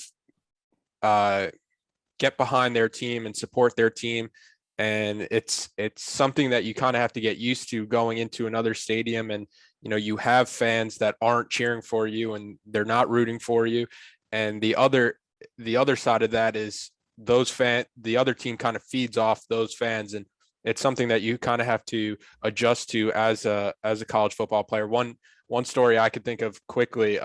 get behind their team and support their team, and it's something that you kind of have to get used to going into another stadium. And you know, you have fans that aren't cheering for you and they're not rooting for you, and the other side of that is the other team kind of feeds off those fans, and it's something that you kind of have to adjust to as a college football player. One story I could think of quickly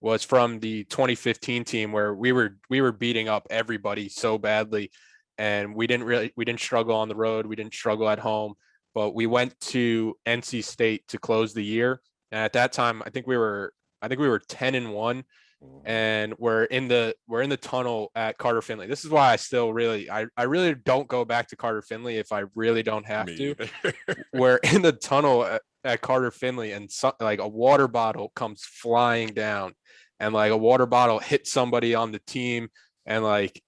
was from the 2015 team, where we were beating up everybody so badly, and we didn't struggle on the road. We didn't struggle at home, but we went to NC State to close the year. And at that time, I think we were 10-1, and we're in the tunnel at Carter Finley. This is why I still really don't go back to Carter Finley if I really don't have to. We're in the tunnel at Carter Finley, and like a water bottle comes flying down, and like a water bottle hit somebody on the team, and like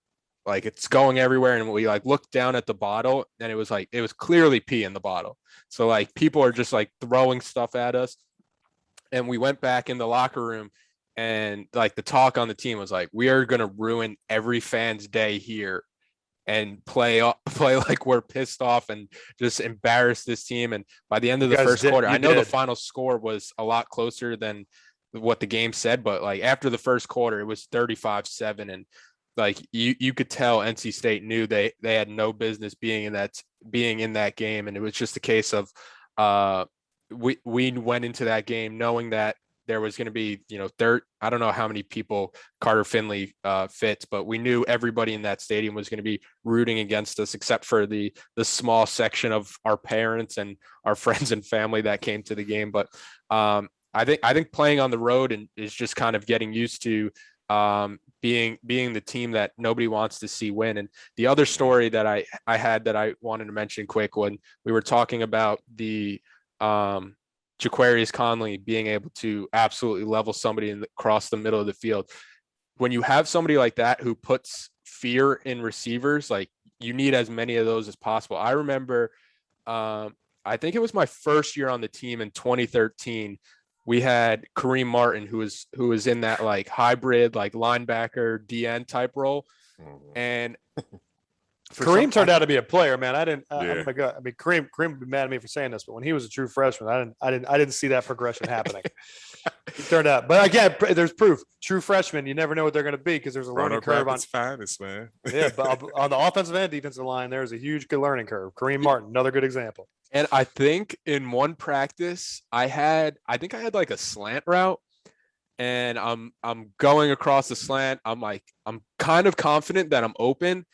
it's going everywhere. And we like looked down at the bottle, and it was clearly pee in the bottle. So like people are just like throwing stuff at us. And we went back in the locker room, and like the talk on the team was like, we are going to ruin every fan's day here and play like we're pissed off and just embarrass this team. And by the end of the first quarter, I know the final score was a lot closer than what the game said, but like after the first quarter, it was 35-7. And like you could tell NC State knew they had no business being in that game. And it was just a case of we went into that game knowing that there was going to be, I don't know how many people Carter Finley fits, but we knew everybody in that stadium was going to be rooting against us, except for the small section of our parents and our friends and family that came to the game. But I think playing on the road and is just kind of getting used to being the team that nobody wants to see win. And the other story that I had that I wanted to mention quick, when we were talking about the Jaquarius Conley being able to absolutely level somebody across the middle of the field. When you have somebody like that who puts fear in receivers, like, you need as many of those as possible. I remember, I think it was my first year on the team in 2013. We had Kareem Martin, who was in that like hybrid, like linebacker DN type role. And Kareem turned out to be a player, man. I'm Yeah. gonna go. I mean, Kareem would be mad at me for saying this, but when he was a true freshman, I didn't see that progression happening. He turned out, but again, there's proof. True freshmen, you never know what they're going to be because there's a learning curve on. Finest, man. Yeah, but on the offensive and defensive line, there's a huge learning curve. Kareem Martin, another good example. And I think in one practice, I think I had like a slant route, and I'm going across the slant. I'm kind of confident that I'm open.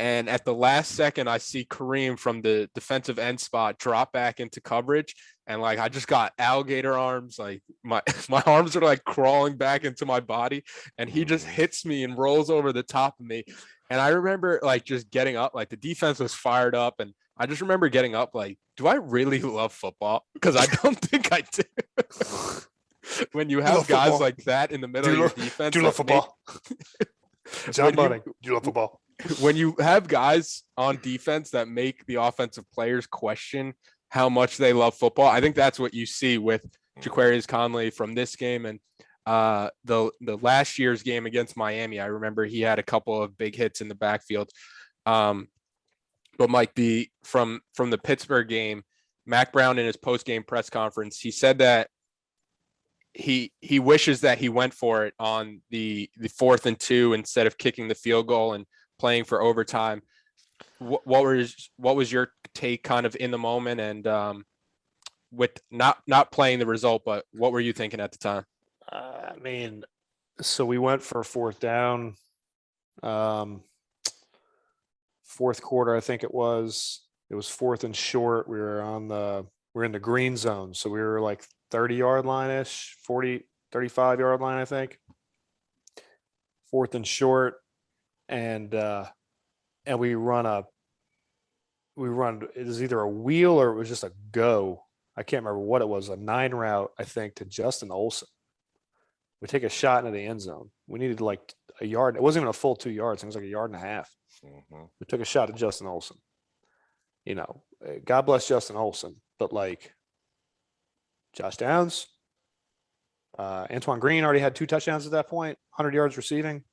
And at the last second, I see Kareem from the defensive end spot drop back into coverage. And like, I just got alligator arms. Like my arms are like crawling back into my body. And he just hits me and rolls over the top of me. And I remember like just getting up, like the defense was fired up. And I just remember getting up like, do I really love football? Because I don't think I do. When you have guys football like that in the middle of your defense. Do you love football? John Bunning, do you love football? When you have guys on defense that make the offensive players question how much they love football, I think that's what you see with Jaquarius Conley from this game and the last year's game against Miami. I remember he had a couple of big hits in the backfield. But Mike, from the Pittsburgh game, Mac Brown in his post-game press conference, he said that he wishes that he went for it on the 4th and 2 instead of kicking the field goal and playing for overtime. What was your take kind of in the moment, and with not playing the result, but what were you thinking at the time? I mean, so we went for a 4th down, 4th quarter, I think it was 4th and short. We were in the green zone. So we were like 30-yard line-ish, 35-yard line, I think. 4th and short. And we run it was either a wheel or it was just a go. I can't remember what it was, a 9 route, I think, to Justin Olson. We take a shot into the end zone. We needed like a yard. It wasn't even a full 2 yards. It was like a yard and a half. Mm-hmm. We took a shot at Justin Olson. God bless Justin Olson, but like Josh Downs, Antoine Green already had 2 touchdowns at that point, 100 yards receiving.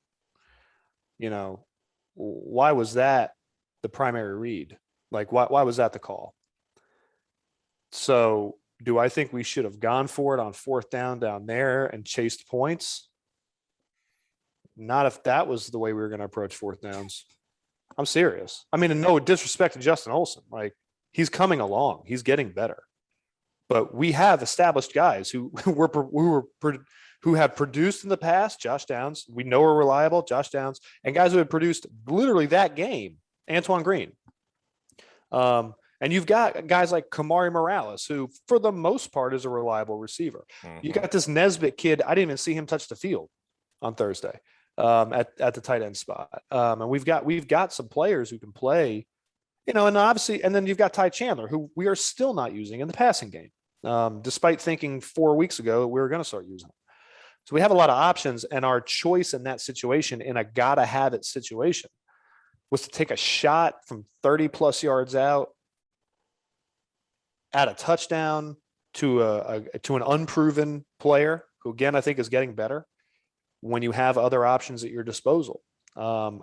Why was that the primary read? Like, why was that the call? So do I think we should have gone for it on 4th down there and chased points? Not if that was the way we were going to approach 4th downs. I'm serious. I mean, and no disrespect to Justin Olson. Like, he's coming along. He's getting better. But we have established guys who have produced in the past. Josh Downs, we know are reliable. Josh Downs, and guys who had produced literally that game. Antoine Green, and you've got guys like Kamari Morales, who for the most part is a reliable receiver. Mm-hmm. You got this Nesbitt kid. I didn't even see him touch the field on Thursday at the tight end spot. And we've got some players who can play. And obviously, and then you've got Ty Chandler, who we are still not using in the passing game, despite thinking 4 weeks ago we were going to start using them. So we have a lot of options, and our choice in that situation, in a gotta have it situation, was to take a shot from 30 plus yards out at a touchdown to an unproven player who, again, I think is getting better when you have other options at your disposal. No,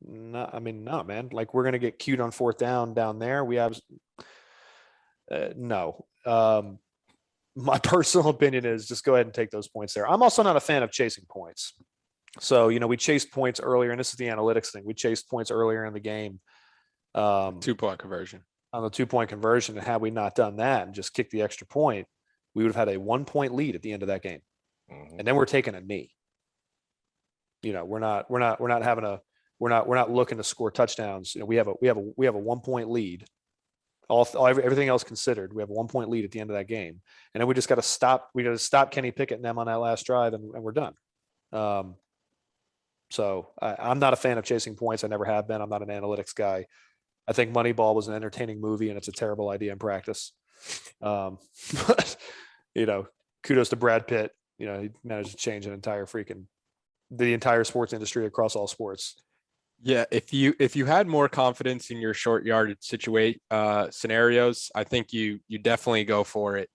man. Like, we're going to get cute on 4th down there. We have no. My personal opinion is just go ahead and take those points there. I'm also not a fan of chasing points. So, we chased points earlier, and this is the analytics thing. We chased points earlier in the game. 2-point conversion. On the 2-point conversion, and had we not done that and just kicked the extra point, we would have had a 1-point lead at the end of that game. Mhm. And then we're taking a knee. We're not looking to score touchdowns. We have a 1-point lead. Everything else considered, we have a 1-point lead at the end of that game. And then we just got to stop. We got to stop Kenny Pickett and them on that last drive, and we're done. So I'm not a fan of chasing points. I never have been. I'm not an analytics guy. I think Moneyball was an entertaining movie, and it's a terrible idea in practice. But kudos to Brad Pitt. He managed to change the entire sports industry across all sports. Yeah, if you had more confidence in your short yardage scenarios, I think you definitely go for it.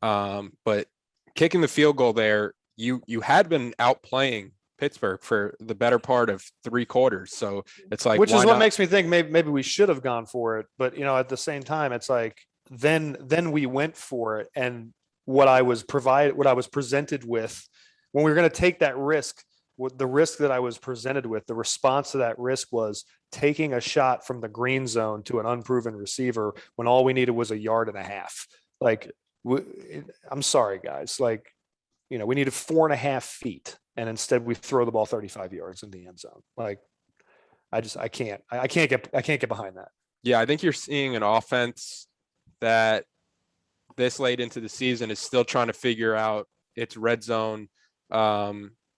But kicking the field goal there, you had been outplaying Pittsburgh for the better part of 3 quarters. So it's like, which is what makes me think maybe we should have gone for it. But at the same time, it's like then we went for it, and what I was presented with when we were going to take that risk. The risk that I was presented with, the response to that risk was taking a shot from the green zone to an unproven receiver when all we needed was a 1.5 yards. Like, I'm sorry, guys. Like, we needed 4.5 feet, and instead we throw the ball 35 yards in the end zone. Like, I can't get behind that. Yeah, I think you're seeing an offense that this late into the season is still trying to figure out its red zone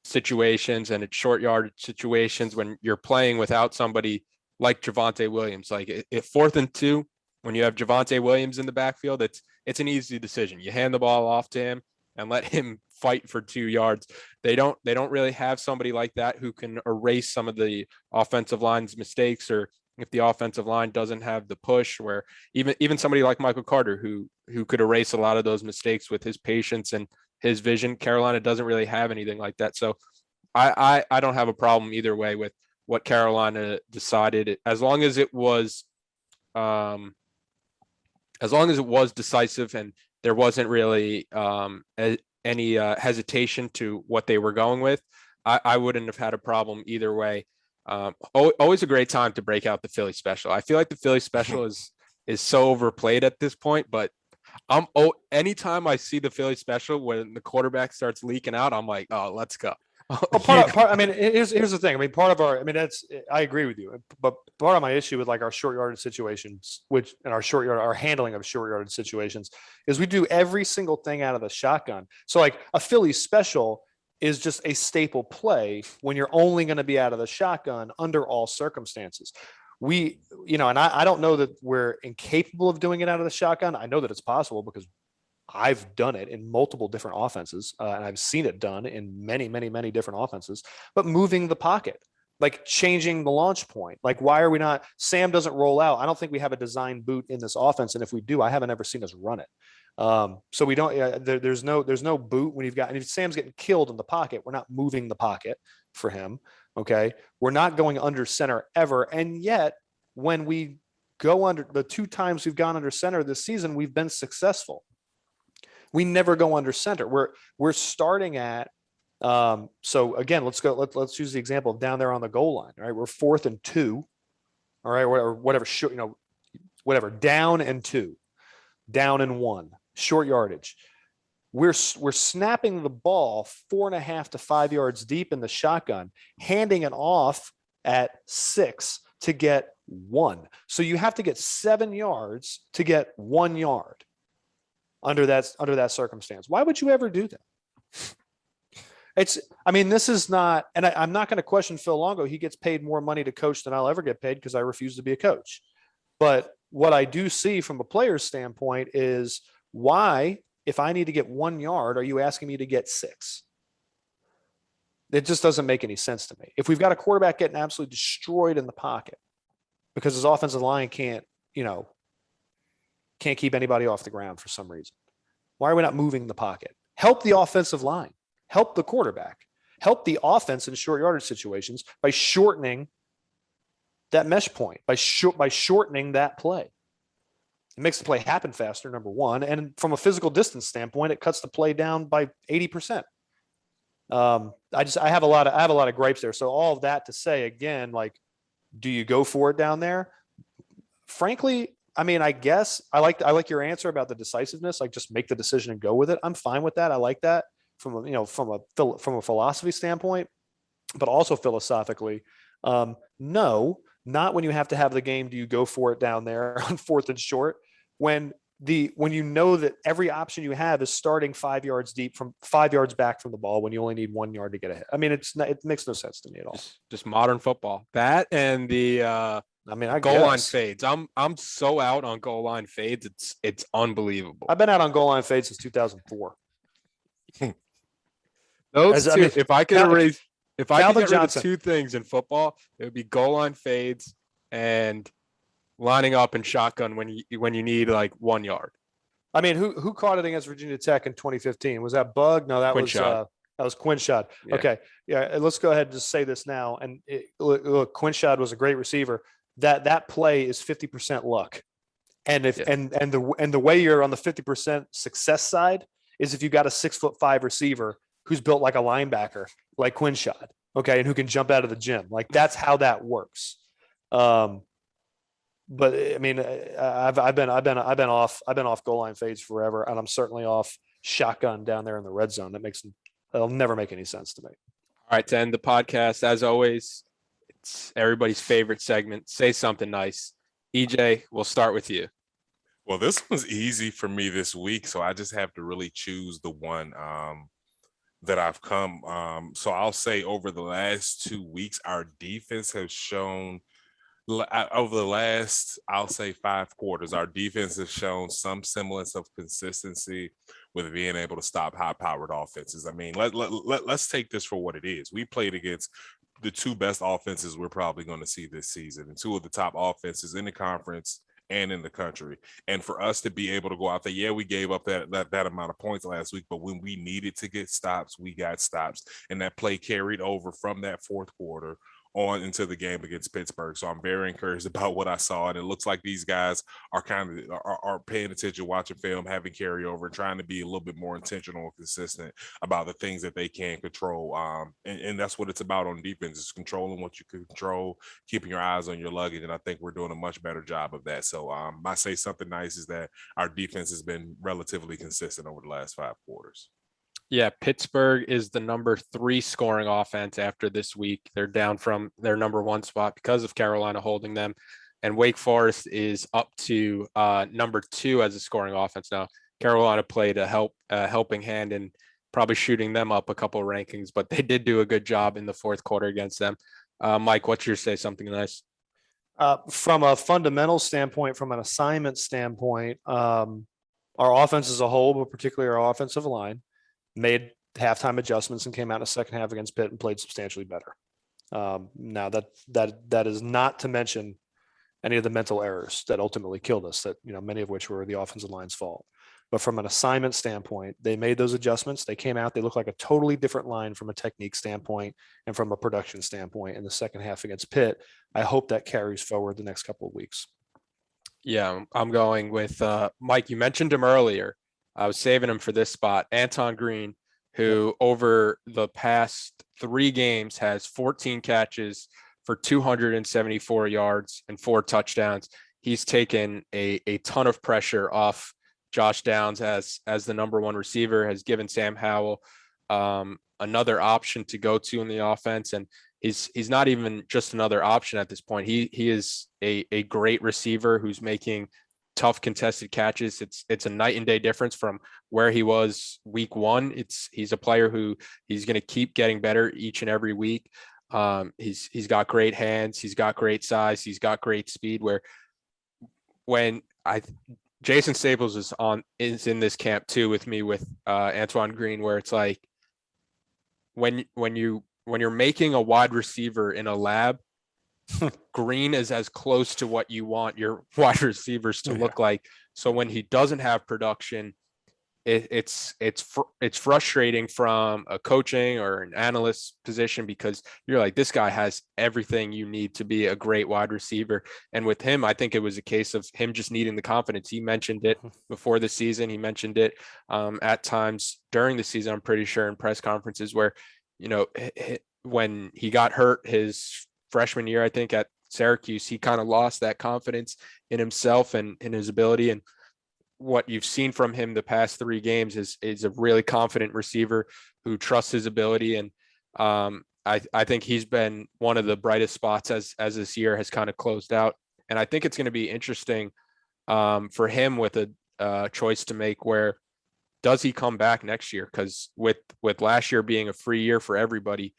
situations and its short yardage situations when you're playing without somebody like Javonte Williams. Like, if 4th and 2, when you have Javonte Williams in the backfield, it's an easy decision. You hand the ball off to him and let him fight for 2 yards. They don't really have somebody like that who can erase some of the offensive line's mistakes, or if the offensive line doesn't have the push, where even somebody like Michael Carter who could erase a lot of those mistakes with his patience and his vision. Carolina doesn't really have anything like that. So I don't have a problem either way with what Carolina decided, as long as it was decisive and there wasn't really any hesitation to what they were going with. I wouldn't have had a problem either way. Always a great time to break out the Philly special. I feel like the Philly special is so overplayed at this point, but anytime I see the Philly special when the quarterback starts leaking out, I'm like, oh, let's go. Here's the thing. I agree with you, but part of my issue with like our short yardage situations, our handling of short yardage situations, is we do every single thing out of the shotgun. So like a Philly special is just a staple play when you're only going to be out of the shotgun under all circumstances. And I don't know that we're incapable of doing it out of the shotgun. I know that it's possible because I've done it in multiple different offenses, and I've seen it done in many, many, many different offenses. But moving the pocket, like changing the launch point, like why are we not? Sam doesn't roll out. I don't think we have a design boot in this offense, and if we do, I haven't ever seen us run it. So we don't. There's no boot when you've got. And if Sam's getting killed in the pocket, we're not moving the pocket for him. Okay, we're not going under center ever, and yet when we go under, the 2 times we've gone under center this season, we've been successful. We never go under center. We're starting at. So again, let's use the example of down there on the goal line. All right, we're 4th and 2. All right, or whatever. Whatever. Down and 2, down and 1. Short yardage. We're snapping the ball 4.5 to 5 yards deep in the shotgun, handing it off at 6 to get 1. So you have to get 7 yards to get 1 yard under that circumstance. Why would you ever do that? This is not, and I'm not going to question Phil Longo. He gets paid more money to coach than I'll ever get paid because I refuse to be a coach. But what I do see from a player's standpoint is, why, if I need to get 1 yard, are you asking me to get 6? It just doesn't make any sense to me. If we've got a quarterback getting absolutely destroyed in the pocket because his offensive line can't keep anybody off the ground for some reason, why are we not moving the pocket? Help the offensive line, help the quarterback, help the offense in short yardage situations by shortening that mesh point, by shortening that play. It makes the play happen faster, number one. And from a physical distance standpoint, it cuts the play down by 80%. I have a lot of gripes there. So all of that to say, again, like, do you go for it down there? Frankly, I mean, I guess I like your answer about the decisiveness. Like, just make the decision and go with it. I'm fine with that. I like that from from a philosophy standpoint, but also philosophically. No, not when you have to have the game. Do you go for it down there on 4th and short when you know that every option you have is starting 5 yards deep from 5 yards back from the ball when you only need 1 yard to get ahead? I mean, it makes no sense to me at all. Just modern football. That and the I mean, I goal line guess. fades. I'm so out on goal line fades. It's unbelievable. I've been out on goal line fades since 2004. Those two, if I could get rid of 2 things in football, it would be goal line fades and lining up in shotgun when you need like 1 yard. I mean, who caught it against Virginia Tech in 2015? Was that Bug? No, that was Quinshad. Yeah. Okay, yeah. Let's go ahead and just say this now. And look, Quinshad was a great receiver. That play is 50% luck, and the way you're on the 50% success side is if you got a 6'5" receiver who's built like a linebacker, like Quinshad, okay, and who can jump out of the gym. Like, that's how that works. But I mean, I've been off goal line fades forever, and I'm certainly off shotgun down there in the red zone. That'll never make any sense to me. All right, to end the podcast, as always, it's everybody's favorite segment. Say something nice. EJ, we'll start with you. Well, this was easy for me this week, so I just have to really choose the one that I've come. So I'll say over the last 2 weeks, our defense has shown. Over the last, I'll say 5 quarters, our defense has shown some semblance of consistency with being able to stop high-powered offenses. I mean, let's take this for what it is. We played against the 2 best offenses we're probably going to see this season, and 2 of the top offenses in the conference and in the country. And for us to be able to go out there, yeah, we gave up that amount of points last week, but when we needed to get stops, we got stops. And that play carried over from that 4th quarter on into the game against Pittsburgh. So I'm very encouraged about what I saw. And it looks like these guys are are paying attention, watching film, having carryover, and trying to be a little bit more intentional and consistent about the things that they can control. And that's what it's about on defense, is controlling what you can control, keeping your eyes on your luggage. And I think we're doing a much better job of that. So I say something nice is that our defense has been relatively consistent over the last 5 quarters. Yeah, Pittsburgh is the number 3 scoring offense after this week. They're down from their number 1 spot because of Carolina holding them. And Wake Forest is up to number 2 as a scoring offense now. Carolina played a helping hand in probably shooting them up a couple of rankings, but they did do a good job in the 4th quarter against them. Mike, what's your say something nice? From a fundamental standpoint, from an assignment standpoint, our offense as a whole, but particularly our offensive line, made halftime adjustments and came out in the second half against Pitt and played substantially better. Now that is not to mention any of the mental errors that ultimately killed us, that, many of which were the offensive line's fault. But from an assignment standpoint, they made those adjustments. They came out, they look like a totally different line from a technique standpoint and from a production standpoint in the second half against Pitt. I hope that carries forward the next couple of weeks. Yeah, I'm going with Mike. You mentioned him earlier. I was saving him for this spot. Anton Green, who over the past 3 games has 14 catches for 274 yards and 4 touchdowns. He's taken a ton of pressure off Josh Downs as the number 1 receiver, has given Sam Howell another option to go to in the offense. And he's not even just another option at this point. He is a great receiver who's making tough contested catches. It's a night and day difference from where he was week 1. He's a player who he's going to keep getting better each and every week. He's got great hands. He's got great size. He's got great speed. Where when Jason Staples is in this camp too with me with Antoine Green, where it's like when you're making a wide receiver in a lab, Green is as close to what you want your wide receivers to look like. So when he doesn't have production, it's frustrating from a coaching or an analyst position, because you're like, this guy has everything you need to be a great wide receiver. And with him, I think it was a case of him just needing the confidence. He mentioned it before the season. He mentioned it at times during the season, I'm pretty sure, in press conferences, where, when he got hurt his freshman year, I think at Syracuse, he kind of lost that confidence in himself and in his ability. And what you've seen from him the past 3 games is a really confident receiver who trusts his ability. And I think he's been one of the brightest spots as this year has kind of closed out. And I think it's going to be interesting for him with a choice to make, where does he come back next year? Because with last year being a free year for everybody,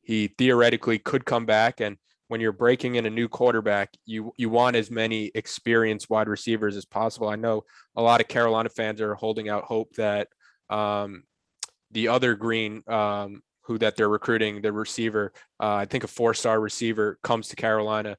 he theoretically could come back. And when you're breaking in a new quarterback, you want as many experienced wide receivers as possible. I know a lot of Carolina fans are holding out hope that the other Green, who that they're recruiting, the receiver, I think a 4-star receiver, comes to Carolina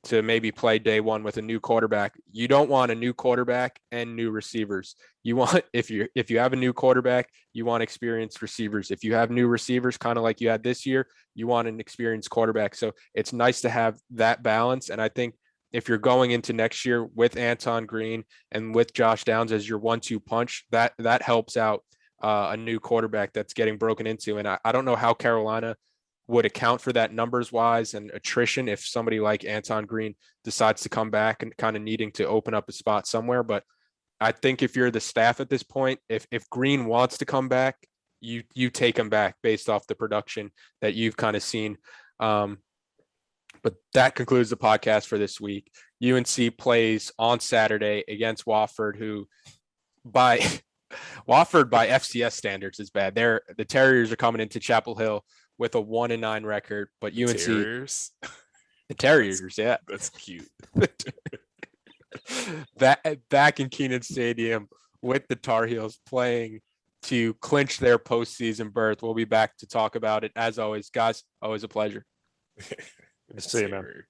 to maybe play day one with a new quarterback. You don't want a new quarterback and new receivers. You want, if you have a new quarterback, you want experienced receivers. If you have new receivers, kind of like you had this year, you want an experienced quarterback. So it's nice to have that balance. And I think if you're going into next year with Anton Green and with Josh Downs as your 1-2 punch, that helps out a new quarterback that's getting broken into. And I don't know how Carolina would account for that numbers wise and attrition if somebody like Anton Green decides to come back and kind of needing to open up a spot somewhere. But I think if you're the staff at this point, if Green wants to come back, you take him back based off the production that you've kind of seen. But that concludes the podcast for this week. UNC plays on Saturday against Wofford, who by FCS standards is bad. The Terriers are coming into Chapel Hill with a 1-9 record, but UNC Terriers. The Terriers, yeah, That's cute. That back in Kenan Stadium with the Tar Heels playing to clinch their postseason berth. We'll be back to talk about it. As always, guys, always a pleasure. See you, man.